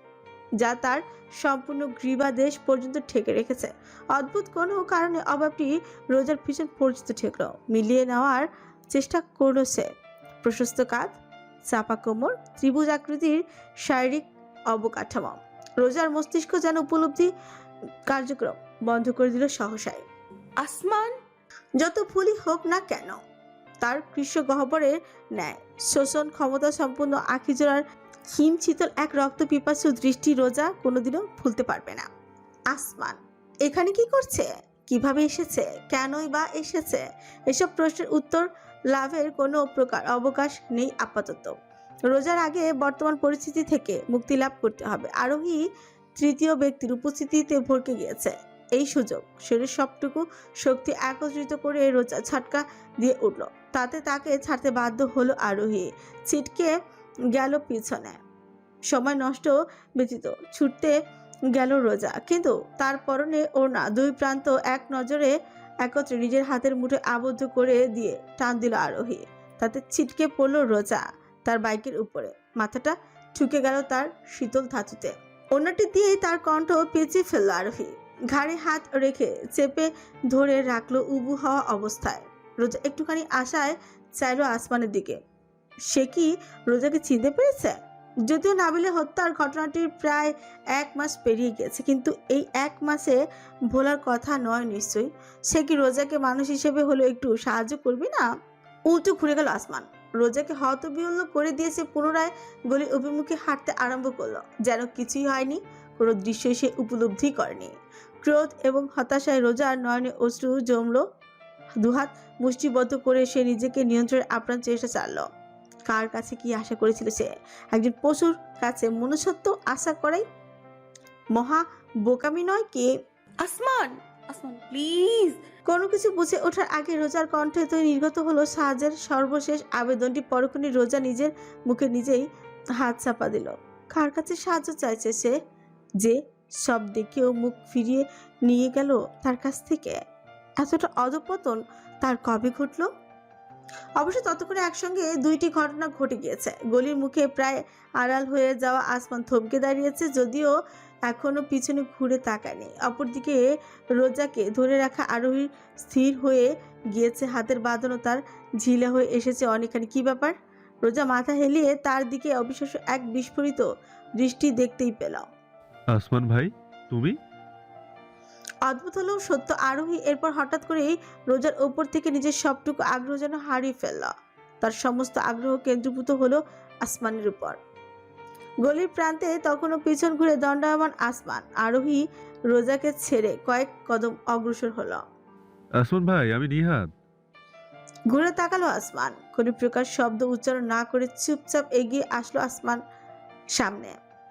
যা তার সম্পূর্ণ গ্রীবা দেশ পর্যন্ত ঠেকে রেখেছে। অদ্ভুত কোনো কারণে অভাবটি রোজার পিছন পর্যন্ত ঠেকল। মিলিয়ে নেওয়ার চেষ্টা করলো সে। প্রশস্ত কাঁধ, চাপা কোমর, ত্রিভুজ আকৃতির শারীরিক অবকাঠামো। রোজার মস্তিষ্ক যেন উপলব্ধি কার্যক্রম বন্ধ করে দিল সহসায়। আসমান! যত ভুলই হোক না কেন, তার কৃষ্ণ গহ্বরের ন্যায় শোষণ ক্ষমতা সম্পূর্ণ আখিজোড়ার হিম শীতল এক রক্ত পিপাসু দৃষ্টি রোজা কোনোদিনও ভুলতে পারবে না। আসমান এখানে কি করছে? কিভাবে এসেছে? কেনই বা এসেছে? এসব প্রশ্নের উত্তর লাভের কোনো প্রকার অবকাশ নেই আপাতত। রোজার আগে বর্তমান পরিস্থিতি থেকে মুক্তি লাভ করতে হবে। আরোহী তৃতীয় ব্যক্তির উপস্থিতিতে ভরকে গিয়েছে এই সুযোগ। শরীরের সবটুকু শক্তি একত্রিত করে রোজা ঝটকা দিয়ে উঠল। তাতে তাকে ছাড়তে বাধ্য হলো আরোহী। ছিটকে গেল পিছনে। সময় নষ্ট ব্যতীত ছুটতে গেল রোজা, কিন্তু তার পরনে ওড়না, দুই প্রান্ত এক নজরে একত্রে নিজের হাতের মুঠোয় আবদ্ধ করে দিয়ে টান দিল আরোহী। তাতে ছিটকে পড়ল রোজা তার বাইকের উপরে। মাথাটা ঠুকে গেল তার শীতল ধাতুতে। ওড়নাটি দিয়েই তার কণ্ঠ পেঁচিয়ে ফেলল আরোহী। ঘাড়ে হাত রেখে চেপে ধরে রাখলো উবু হওয়া অবস্থায়। রোজা একটুখানি আশায় চাইলো আসমানের দিকে। সে কি রোজাকে চিনতে পেরেছে? যদিও নাবিলের হত্যার ঘটনাটির প্রায় 1 মাস পেরিয়ে গেছে, কিন্তু এই 1 মাসে ভোলার কথা নয় নিশ্চয়ই। সে কি রোজাকে মানুষ হিসেবে হলো একটু সাহায্য করবে না? উল্টো ঘুরে গেল আসমান। রোজাকে হতবিহ্বল করে দিয়েছে। পুনরায় গলির অভিমুখে হাঁটতে আরম্ভ করলো, যেন কিছুই হয়নি, কোনো দৃশ্যই সে উপলব্ধি করেনি। ক্রোধ এবং হতাশায় রোজার নয়নে অশ্রু জমলো। দুহাত মুষ্টিবদ্ধ করে সে নিজেকে নিয়ন্ত্রণের আপ্রাণ চেষ্টা চালালো। কার কাছে কি আশা করেছিল সে? একজন পশুর কাছে মনুষ্যত্ব আশা করাই মহা বোকামি নয় কি? আসমান! আসমান প্লিজ! কোনো কিছু বুঝে ওঠার আগে রোজার কণ্ঠে তো নির্গত হলো সাহায্যের সর্বশেষ আবেদনটি। পরক্ষণে রোজা নিজের মুখে নিজেই হাত চাপা দিল। কার কাছে সাহায্য চাইছে সে, যে সব দেখেও মুখ ফিরিয়ে নিয়ে গেল তার কাছ থেকে? এতটা অধঃপতন তার কবে ঘটল? অবশ্য ততক্ষণে একসঙ্গে দুইটি ঘটনা ঘটে গিয়েছে। গলির মুখে প্রায় আড়াল হয়ে যাওয়া আসমান থমকে দাঁড়িয়েছে, যদিও এখনো পিছনে ঘুরে তাকায়নি। অপরদিকে রোজাকে ধরে রাখা আরোহী স্থির হয়ে গিয়েছে, হাতের বাঁধনও তার ঝিলা হয়ে এসেছে অনেকখানি। কি ব্যাপার? রোজা মাথা হেলিয়ে তার দিকে অবিশ্বাস্য এক বিস্ফোরিত দৃষ্টি দেখতেই পেল। আসমান ভাই, তুমি? অদ্ভুত হলেও সত্য, আরোহী এরপর হঠাৎ করেই রোজার ওপর থেকে নিজের সবটুকু আগ্রহ যেন হারিয়ে ফেলল। তার সমস্ত আগ্রহ কেন্দ্রীভূত হলো আসমানের উপর। গলির প্রান্তে তখনও পিছন ঘুরে দণ্ডায়মান আসমান। আরোহী রোজাকে ছেড়ে কয়েক কদম অগ্রসর হলো। আসমান ভাই, আমি নিহাদ। ঘুরে তাকালো আসমান। কোনো প্রকার শব্দ উচ্চারণ না করে চুপচাপ এগিয়ে আসলো আসমান সামনে।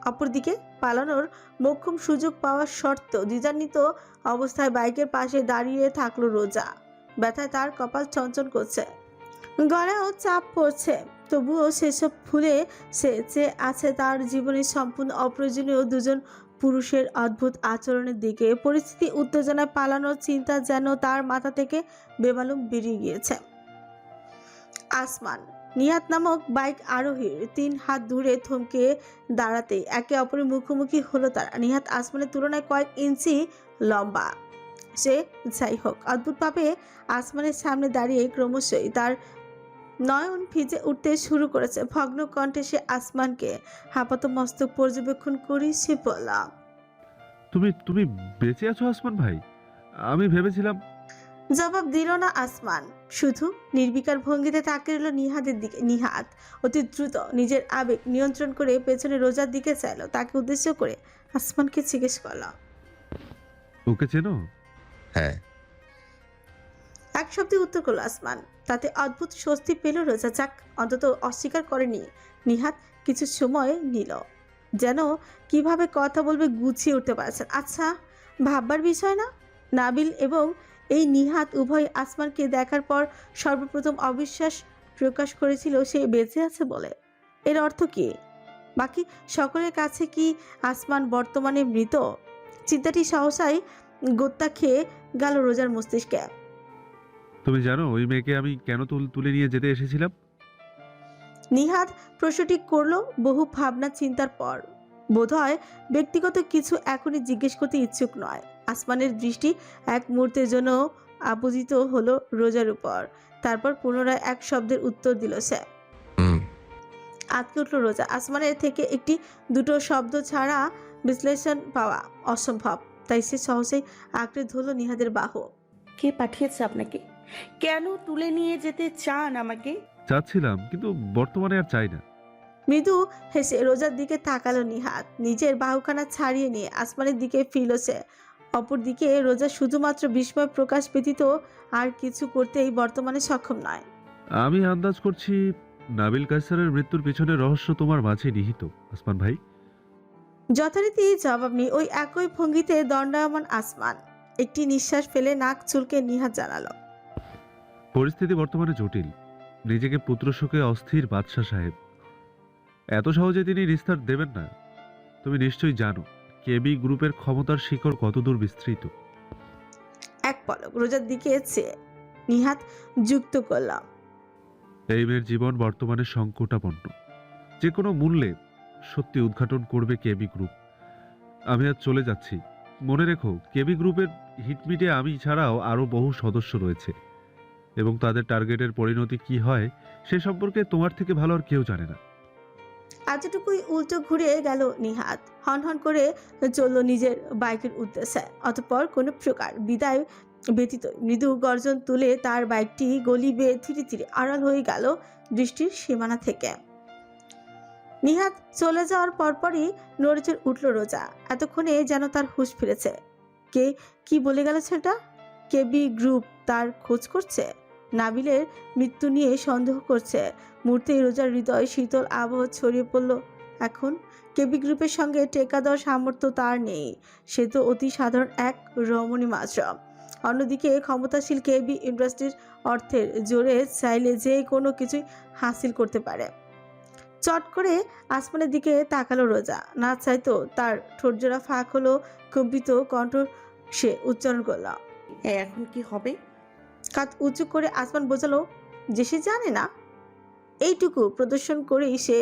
অপরদিকে পালানোর মোক্ষম সুযোগ পাওয়ার সত্ত্বেও দ্বিধান্বিত অবস্থায় বাইকের পাশে দাঁড়িয়ে থাকলো রোজা। ব্যথায় তার কপাল চঞ্চল করছে, গলায়ও চাপ পড়ছে। তবুও সেসব ভুলে সে চেয়ে আছে তার জীবনের সম্পূর্ণ অপ্রয়োজনীয় দুজন পুরুষের অদ্ভুত আচরণের দিকে। পরিস্থিতি উত্তেজনায় পালানোর চিন্তা যেন তার মাথা থেকে বেমালুম বেরিয়ে গিয়েছে। আসমান নিহাত নামক বাইক আরোহীর 3 হাত দূরে থমকে দাঁড়াতেই একে অপরের মুখোমুখি হলো তারা। নিহাত আসমানের তুলনায় কয়েক ইঞ্চি লম্বা। সে যাই হোক অদ্ভুতভাবে আসমানের সামনে দাঁড়িয়ে ক্রমশই তার নয়ন ভিজে উঠতে শুরু করেছে। ভগ্ন কণ্ঠে সে আসমানকে হাঁপাত মস্তক পর্যবেক্ষণ করি সে বলল, তুমি তুমি বেঁচে আছো আসমান ভাই? আমি ভেবেছিলাম। জবাব দিল না আসমান, শুধু নির্বিকার ভঙ্গিতে তাকিয়ে রইল নিহাতের দিকে। নিহাত অতি দ্রুত নিজের আবেগ নিয়ন্ত্রণ করে পেছনে রোজার দিকে চাইল। তাকে উদ্দেশ্য করে আসমানকে জিজ্ঞেস করল, ওকে চেনো? হ্যাঁ। এক শব্দে উত্তর করল আসমান। তাতে অদ্ভুত স্বস্তি পেল রোজা। যাক, অন্তত অস্বীকার করেনি। নিহাত কিছু সময় নিল, যেন কিভাবে কথা বলবে গুছিয়ে উঠতে পারছেন। আচ্ছা, ভাববার বিষয় না? নাবিল এবং এই নিহাত উভয় আসমানকে দেখার পর সর্বপ্রথম অবিশ্বাস প্রকাশ করেছিল সে বেঁচে আছে বলে। এর অর্থ কি? বাকি সকলের কাছে কি আসমান বর্তমানে মৃত? চিন্তাটি সহসাই গোত্তা খেয়ে গেল রোজার মস্তিষ্কে। তুমি জানো ওই মেয়েকে আমি কেন তুলে নিয়ে যেতে এসেছিলাম? নিহাত প্রশ্নটি করল বহু ভাবনা চিন্তার পর। বোধহয় ব্যক্তিগত কিছু এখনই জিজ্ঞেস করতে ইচ্ছুক নয়। আসমানের দৃষ্টি এক মুহূর্তের জন্য আপতিত হলো রোজার উপর। তারপর পুনরায় এক শব্দের উত্তর দিল সে। আটকে উঠল রোজা। আসমানের থেকে একটি দুটো শব্দ ছাড়া বিশ্লেষণ পাওয়া অসম্ভব, তাই সে সহজেই আঁকড়ে ধরল নিহাদের বাহু। কে পাঠিয়েছে আপনাকে? কেন তুলে নিয়ে যেতে চান আমাকে? চাচ্ছিলাম, কিন্তু বর্তমানে আর চাই না। মৃদু হেসে রোজার দিকে তাকালো নিহাত। নিজের বাহুখানা ছাড়িয়ে নিয়ে আসমানের দিকে ফিরল সে। অপরদিকে রোজা শুধুমাত্র বিস্ময় প্রকাশ ব্যতীত আর কিছু করতেই বর্তমানে সক্ষম নয়। আমি আন্দাজ করছি নাবিল কায়সারের মৃত্যুর পিছনে রহস্য তোমার মাঝে নিহিত, আসমান ভাই। যথারীতি জবাব নেই। ওই একই ভঙ্গিতে দণ্ডায়মান আসমান। একটি নিঃশ্বাস ফেলে নাক চুলকে নিহাত জানালো, পরিস্থিতি বর্তমানে জটিল। নিজেকে পুত্রশোকে অস্থির বাদশাহ সাহেব। এত সহজে তিনি নিস্তার দেবেন না। তুমি নিশ্চয়ই জানো কেবি গ্রুপের ক্ষমতার শিকড় কতদূর বিস্তৃত। এক পলক রোজার দিকে চেয়ে নিহাত যুক্ত করলাম, এই মেয়ের জীবন বর্তমানে সংকটাপন্ন। যে কোনো মূল্যে সত্যি উদ্ঘাটন করবে কেবি গ্রুপ। আমি আজ চলে যাচ্ছি। মনে রেখো, কেবি গ্রুপের হিটমিটে আমি ছাড়াও আরও বহু সদস্য রয়েছে, এবং তাদের টার্গেটের পরিণতি কি হয় সে সম্পর্কে তোমার থেকে ভালো আর কেউ জানে না। এতটুকুই উল্টো ঘুরে গেল নিহাত। হনহন করে চলল নিজের বাইকের উদ্দেশ্যে। অতঃপর কোনো প্রকার বিদায় ব্যতীত মৃদু গর্জন তুলে তার বাইকটি গলি বেয়ে ধীরে ধীরে আড়াল হয়ে গেল দৃষ্টির সীমানা থেকে। নিহাত চলে যাওয়ার পরপরই নড়েচড়ে উঠল রোজা। এতক্ষণে যেন তার হুঁশ ফিরেছে। কে কি বলে গেল সেটা? কেবি গ্রুপ তার খোঁজ করছে, নাবিলের মৃত্যু নিয়ে সন্দেহ করছে। মুহূর্তেই রোজার হৃদয় শীতল আবহ ছড়িয়ে পড়ল। এখন কেবি গ্রুপের সঙ্গে টেকা দেওয়ার সামর্থ্য তার নেই। সে তো অতি সাধারণ এক রমণী মাত্র। অন্যদিকে ক্ষমতাশীল কেবি ইন্ডাস্ট্রির অর্থের জোরে চাইলে যে কোনো কিছুই হাসিল করতে পারে। চট করে আসমানের দিকে তাকালো রোজা। না চাইতো তার ঠোঁটজোড়া ফাঁক হলো। কম্পিত কণ্ঠ সে উচ্চারণ করল, এখন কি হবে? কাঁধ উঁচু করে আসমান বোঝালো যে সে জানে না। এইটুকু প্রদর্শন করেই সে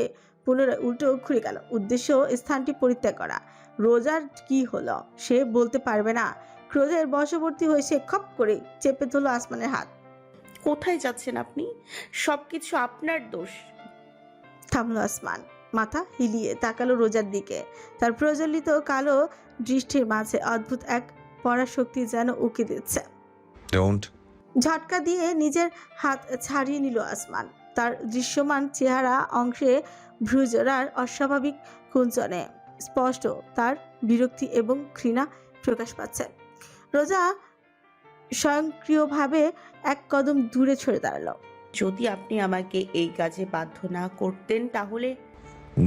পুনরায় উল্টো ঘুরে গেল। উদ্দেশ্য স্থানটি পরিত্যাগ করা। রোজার কি হলো সে বলতে পারবে না। ক্রোধের বশবর্তী হয়ে সে খপ করে চেপে ধরল আসমানের হাত। কোথায় যাচ্ছেন আপনি? সবকিছু আপনার দোষ। থামলো আসমান, মাথা হিলিয়ে তাকালো রোজার দিকে। তার প্রজ্বলিত কালো দৃষ্টির মাঝে অদ্ভুত এক পরাশক্তি যেন উকি দিচ্ছে। ডোন্ট। ঝটকা দিয়ে নিজের হাত ছাড়িয়ে নিল আসমান। তার দৃশ্যমান চেহারা অংশে ভ্রুজোড়ার অস্বাভাবিক কুঞ্চনে স্পষ্ট তার বিরক্তি এবং ঘৃণা প্রকাশ পাচ্ছে। রোজা স্বয়ংক্রিয়ভাবে এক কদম দূরে সরে দাঁড়ালো। যদি আপনি আমাকে এই কাজে বাধ্য না করতেন তাহলে।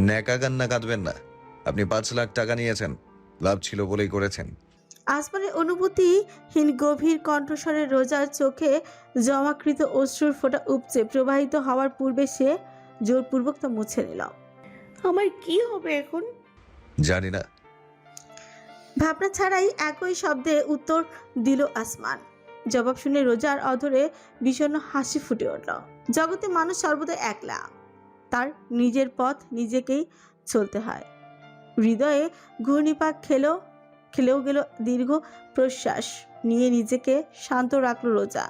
ন্যাকা কান্না কাঁদবেন না। আপনি 5 লাখ টাকা নিয়েছেন, লাভ ছিল বলেই করেছেন। আসমানের অনুভূতিহীন গভীর কণ্ঠস্বরে রোজার চোখে জমাকৃত অশ্রুর ফোঁটা উপচে প্রবাহিত হওয়ার পূর্বে সে জোরপূর্বক তা মুছে নিল। আমার কি হবে এখন? জানি না। ভাবনা ছাড়াই একই শব্দে উত্তর দিল আসমান। জবাব শুনে রোজার অধরে বিষণ্ণ হাসি ফুটে উঠল। জগতে মানুষ সর্বদা একলা, তার নিজের পথ নিজেকেই চলতে হয়। হৃদয়ে ঘূর্ণিপাক খেলেও গেল দীর্ঘ প্রশ্বাস নিয়ে নিজেকে শান্ত রাখল রোজা।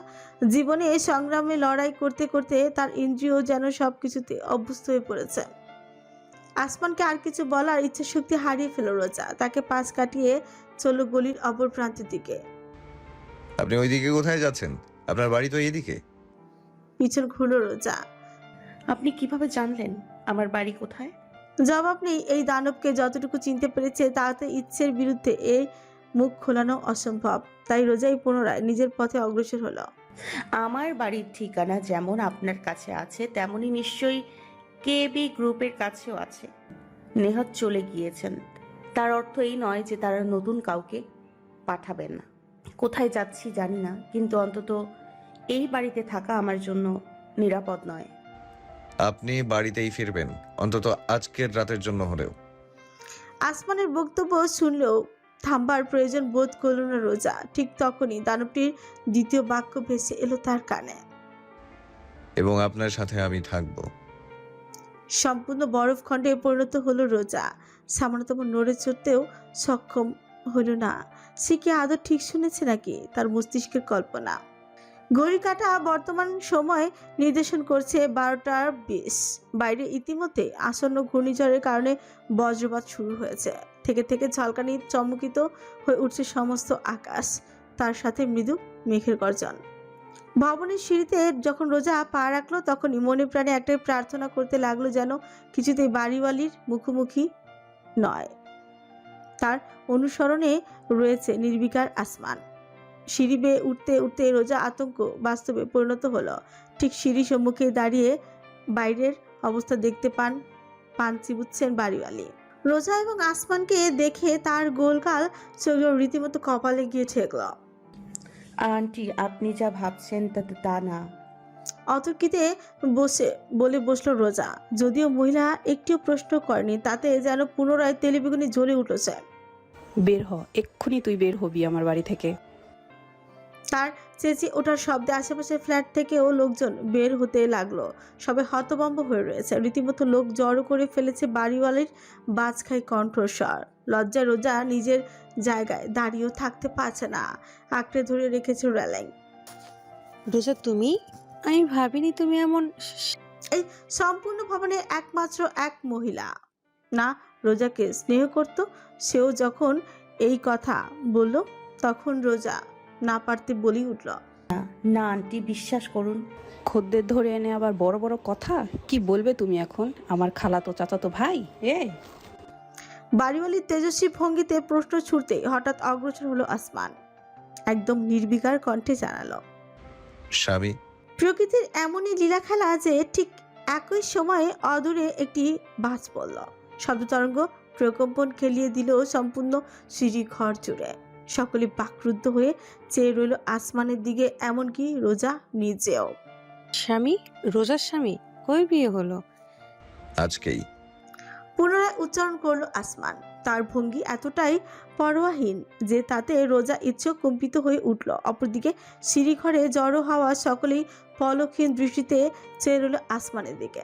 জীবনে সংগ্রামে লড়াই করতে করতে তার ইন্দ্রিয় যেন সবকিছুতে অভ্যস্ত হয়ে পড়েছে। আসমানকে আর কিছু বলার ইচ্ছা শক্তি হারিয়ে ফেল রোজা। তাকে পাশ কাটিয়ে চলল গলির অপর প্রান্তের দিকে। আপনি ওইদিকে কোথায় যাচ্ছেন? আপনার বাড়ি তো এইদিকে। পিছন ঘুরল রোজা। আপনি কিভাবে জানলেন আমার বাড়ি কোথায়? জবাব নেই। এই দানবকে যতটুকু চিনতে পেরেছে তাতে ইচ্ছের বিরুদ্ধে এই মুখ খোলানো অসম্ভব। তাই রোজাই পুনরায় নিজের পথে অগ্রসর হলো। আমার বাড়ির ঠিকানা যেমন আপনার কাছে আছে তেমনি নিশ্চয়ই কেবি গ্রুপের কাছেও আছে। নেহাত চলে গিয়েছেন, তার অর্থ এই নয় যে তারা নতুন কাউকে পাঠাবেন না। কোথায় যাচ্ছি জানি না, কিন্তু অন্তত এই বাড়িতে থাকা আমার জন্য নিরাপদ নয়। আপনি বাড়িতেই ফিরবেন, অন্তত আজকের রাতের জন্য হলেও। আসমানের বক্তব্য শুনলেও থামবার প্রয়োজন বোধ করল না রোজা। ঠিক তখনই দানবটির দ্বিতীয় বাক্য ভেসে এলো তার কানে। এবং আপনার সাথে আমি থাকবো। সম্পূর্ণ বরফ খণ্ডে পরিণত হলো রোজা। সামান্যতম নড়ে চড়তেও সক্ষম হলো না। সে কি আদৌ ঠিক শুনেছে নাকি তার মস্তিষ্কের কল্পনা? ঘড়ি কাঁটা বর্তমান সময় নির্দেশন করছে 12টা 20। বাইরে ইতিমধ্যে আসন্ন ঘূর্ণিঝড়ের কারণে বজ্রপাত শুরু হয়েছে। থেকে থেকে ঝলকানি চমকিত হয়ে উঠছে সমস্ত আকাশ, তার সাথে মৃদু মেঘের গর্জন। ভবনের সিঁড়িতে যখন রোজা পা রাখলো তখনই মনে প্রাণে একটাই প্রার্থনা করতে লাগলো, যেন কিছুতেই বাড়িওয়ালির মুখোমুখি নয়। তার অনুসরণে রয়েছে নির্বিকার আসমান। সিঁড়ি বেয়ে উঠতে উঠতে রোজা আতঙ্ক বাস্তবে পরিণত হলো। ঠিক সিঁড়ি সম্মুখে দাঁড়িয়ে বাইরের অবস্থা দেখতে পান চিবুচ্ছেন বাড়িওয়ালি। রোজা এবং আসমানকে দেখে তার গোলগাল চোখগুলো রীতিমতো কপালে গিয়ে ঠেকল। আন্টি, আপনি যা ভাবছেন তাতে তা না। অতর্কিতে বলে বসলো রোজা। যদিও মহিলা একটিও প্রশ্ন করেনি, তাতে যেন পুনরায় তেলেবেগুনি জ্বলে উঠেছে। বের হ, এক্ষুনি তুই বের হবি আমার বাড়ি থেকে। তার চেঁচিয়ে ওঠার শব্দে আশেপাশের ফ্ল্যাট থেকেও লোকজন বের হতে লাগলো। সবাই হতভম্ব হয়ে রয়েছে। রীতিমতো লোক জড়ো করে ফেলেছে বাড়িওয়ালির বাজখাই কণ্ঠস্বর। লজ্জা রোজা নিজের জায়গায় দাঁড়িয়েও থাকতে পারছে না, আঁকড়ে ধরে রেখেছে রেলিং। রোজা, তুমি? আমি ভাবিনি তুমি এমন। এই সম্পূর্ণ ভবনে একমাত্র এক মহিলা না রোজাকে স্নেহ করত, সেও যখন এই কথা বলল তখন রোজা না পারতে বলি উঠল, না আন্টি, বিশ্বাস করুন। খদ্দের ধরে এনে আবার বড় বড় কথা কি বলবে তুমি এখন? আমার খালাতো চাচাতো ভাই এ? বাড়িওয়ালির তেজস্বী ভঙ্গিতে প্রশ্ন ছুড়তে হঠাৎ অগ্রসর হলো আসমান। একদম নির্বিকার কণ্ঠে জানালো, স্বামী। প্রকৃতির এমনই লীলা খেলা যে ঠিক একই সময়ে অদূরে একটি বাজ পড়ল। শব্দ তরঙ্গ প্রকম্পন খেলিয়ে দিল সম্পূর্ণ সিঁড়ি ঘর জুড়ে। সকলে বাকরুদ্ধ হয়ে চেয়ে রইল আসমানের দিকে, এমনকি রোজা নিজেও। স্বামী? রোজার স্বামী? কই বিয়ে হলো? আজকেই। পুনরায় উচ্চারণ করলো আসমান। তার ভঙ্গি এতটাই পরোয়াহীন যে তাতে রোজা ইচ্ছেও কম্পিত হয়ে উঠল। অপরদিকে সিঁড়িঘরে জড়ো হওয়া সকলেই পলকহীন দৃষ্টিতে চেয়ে রইল আসমানের দিকে।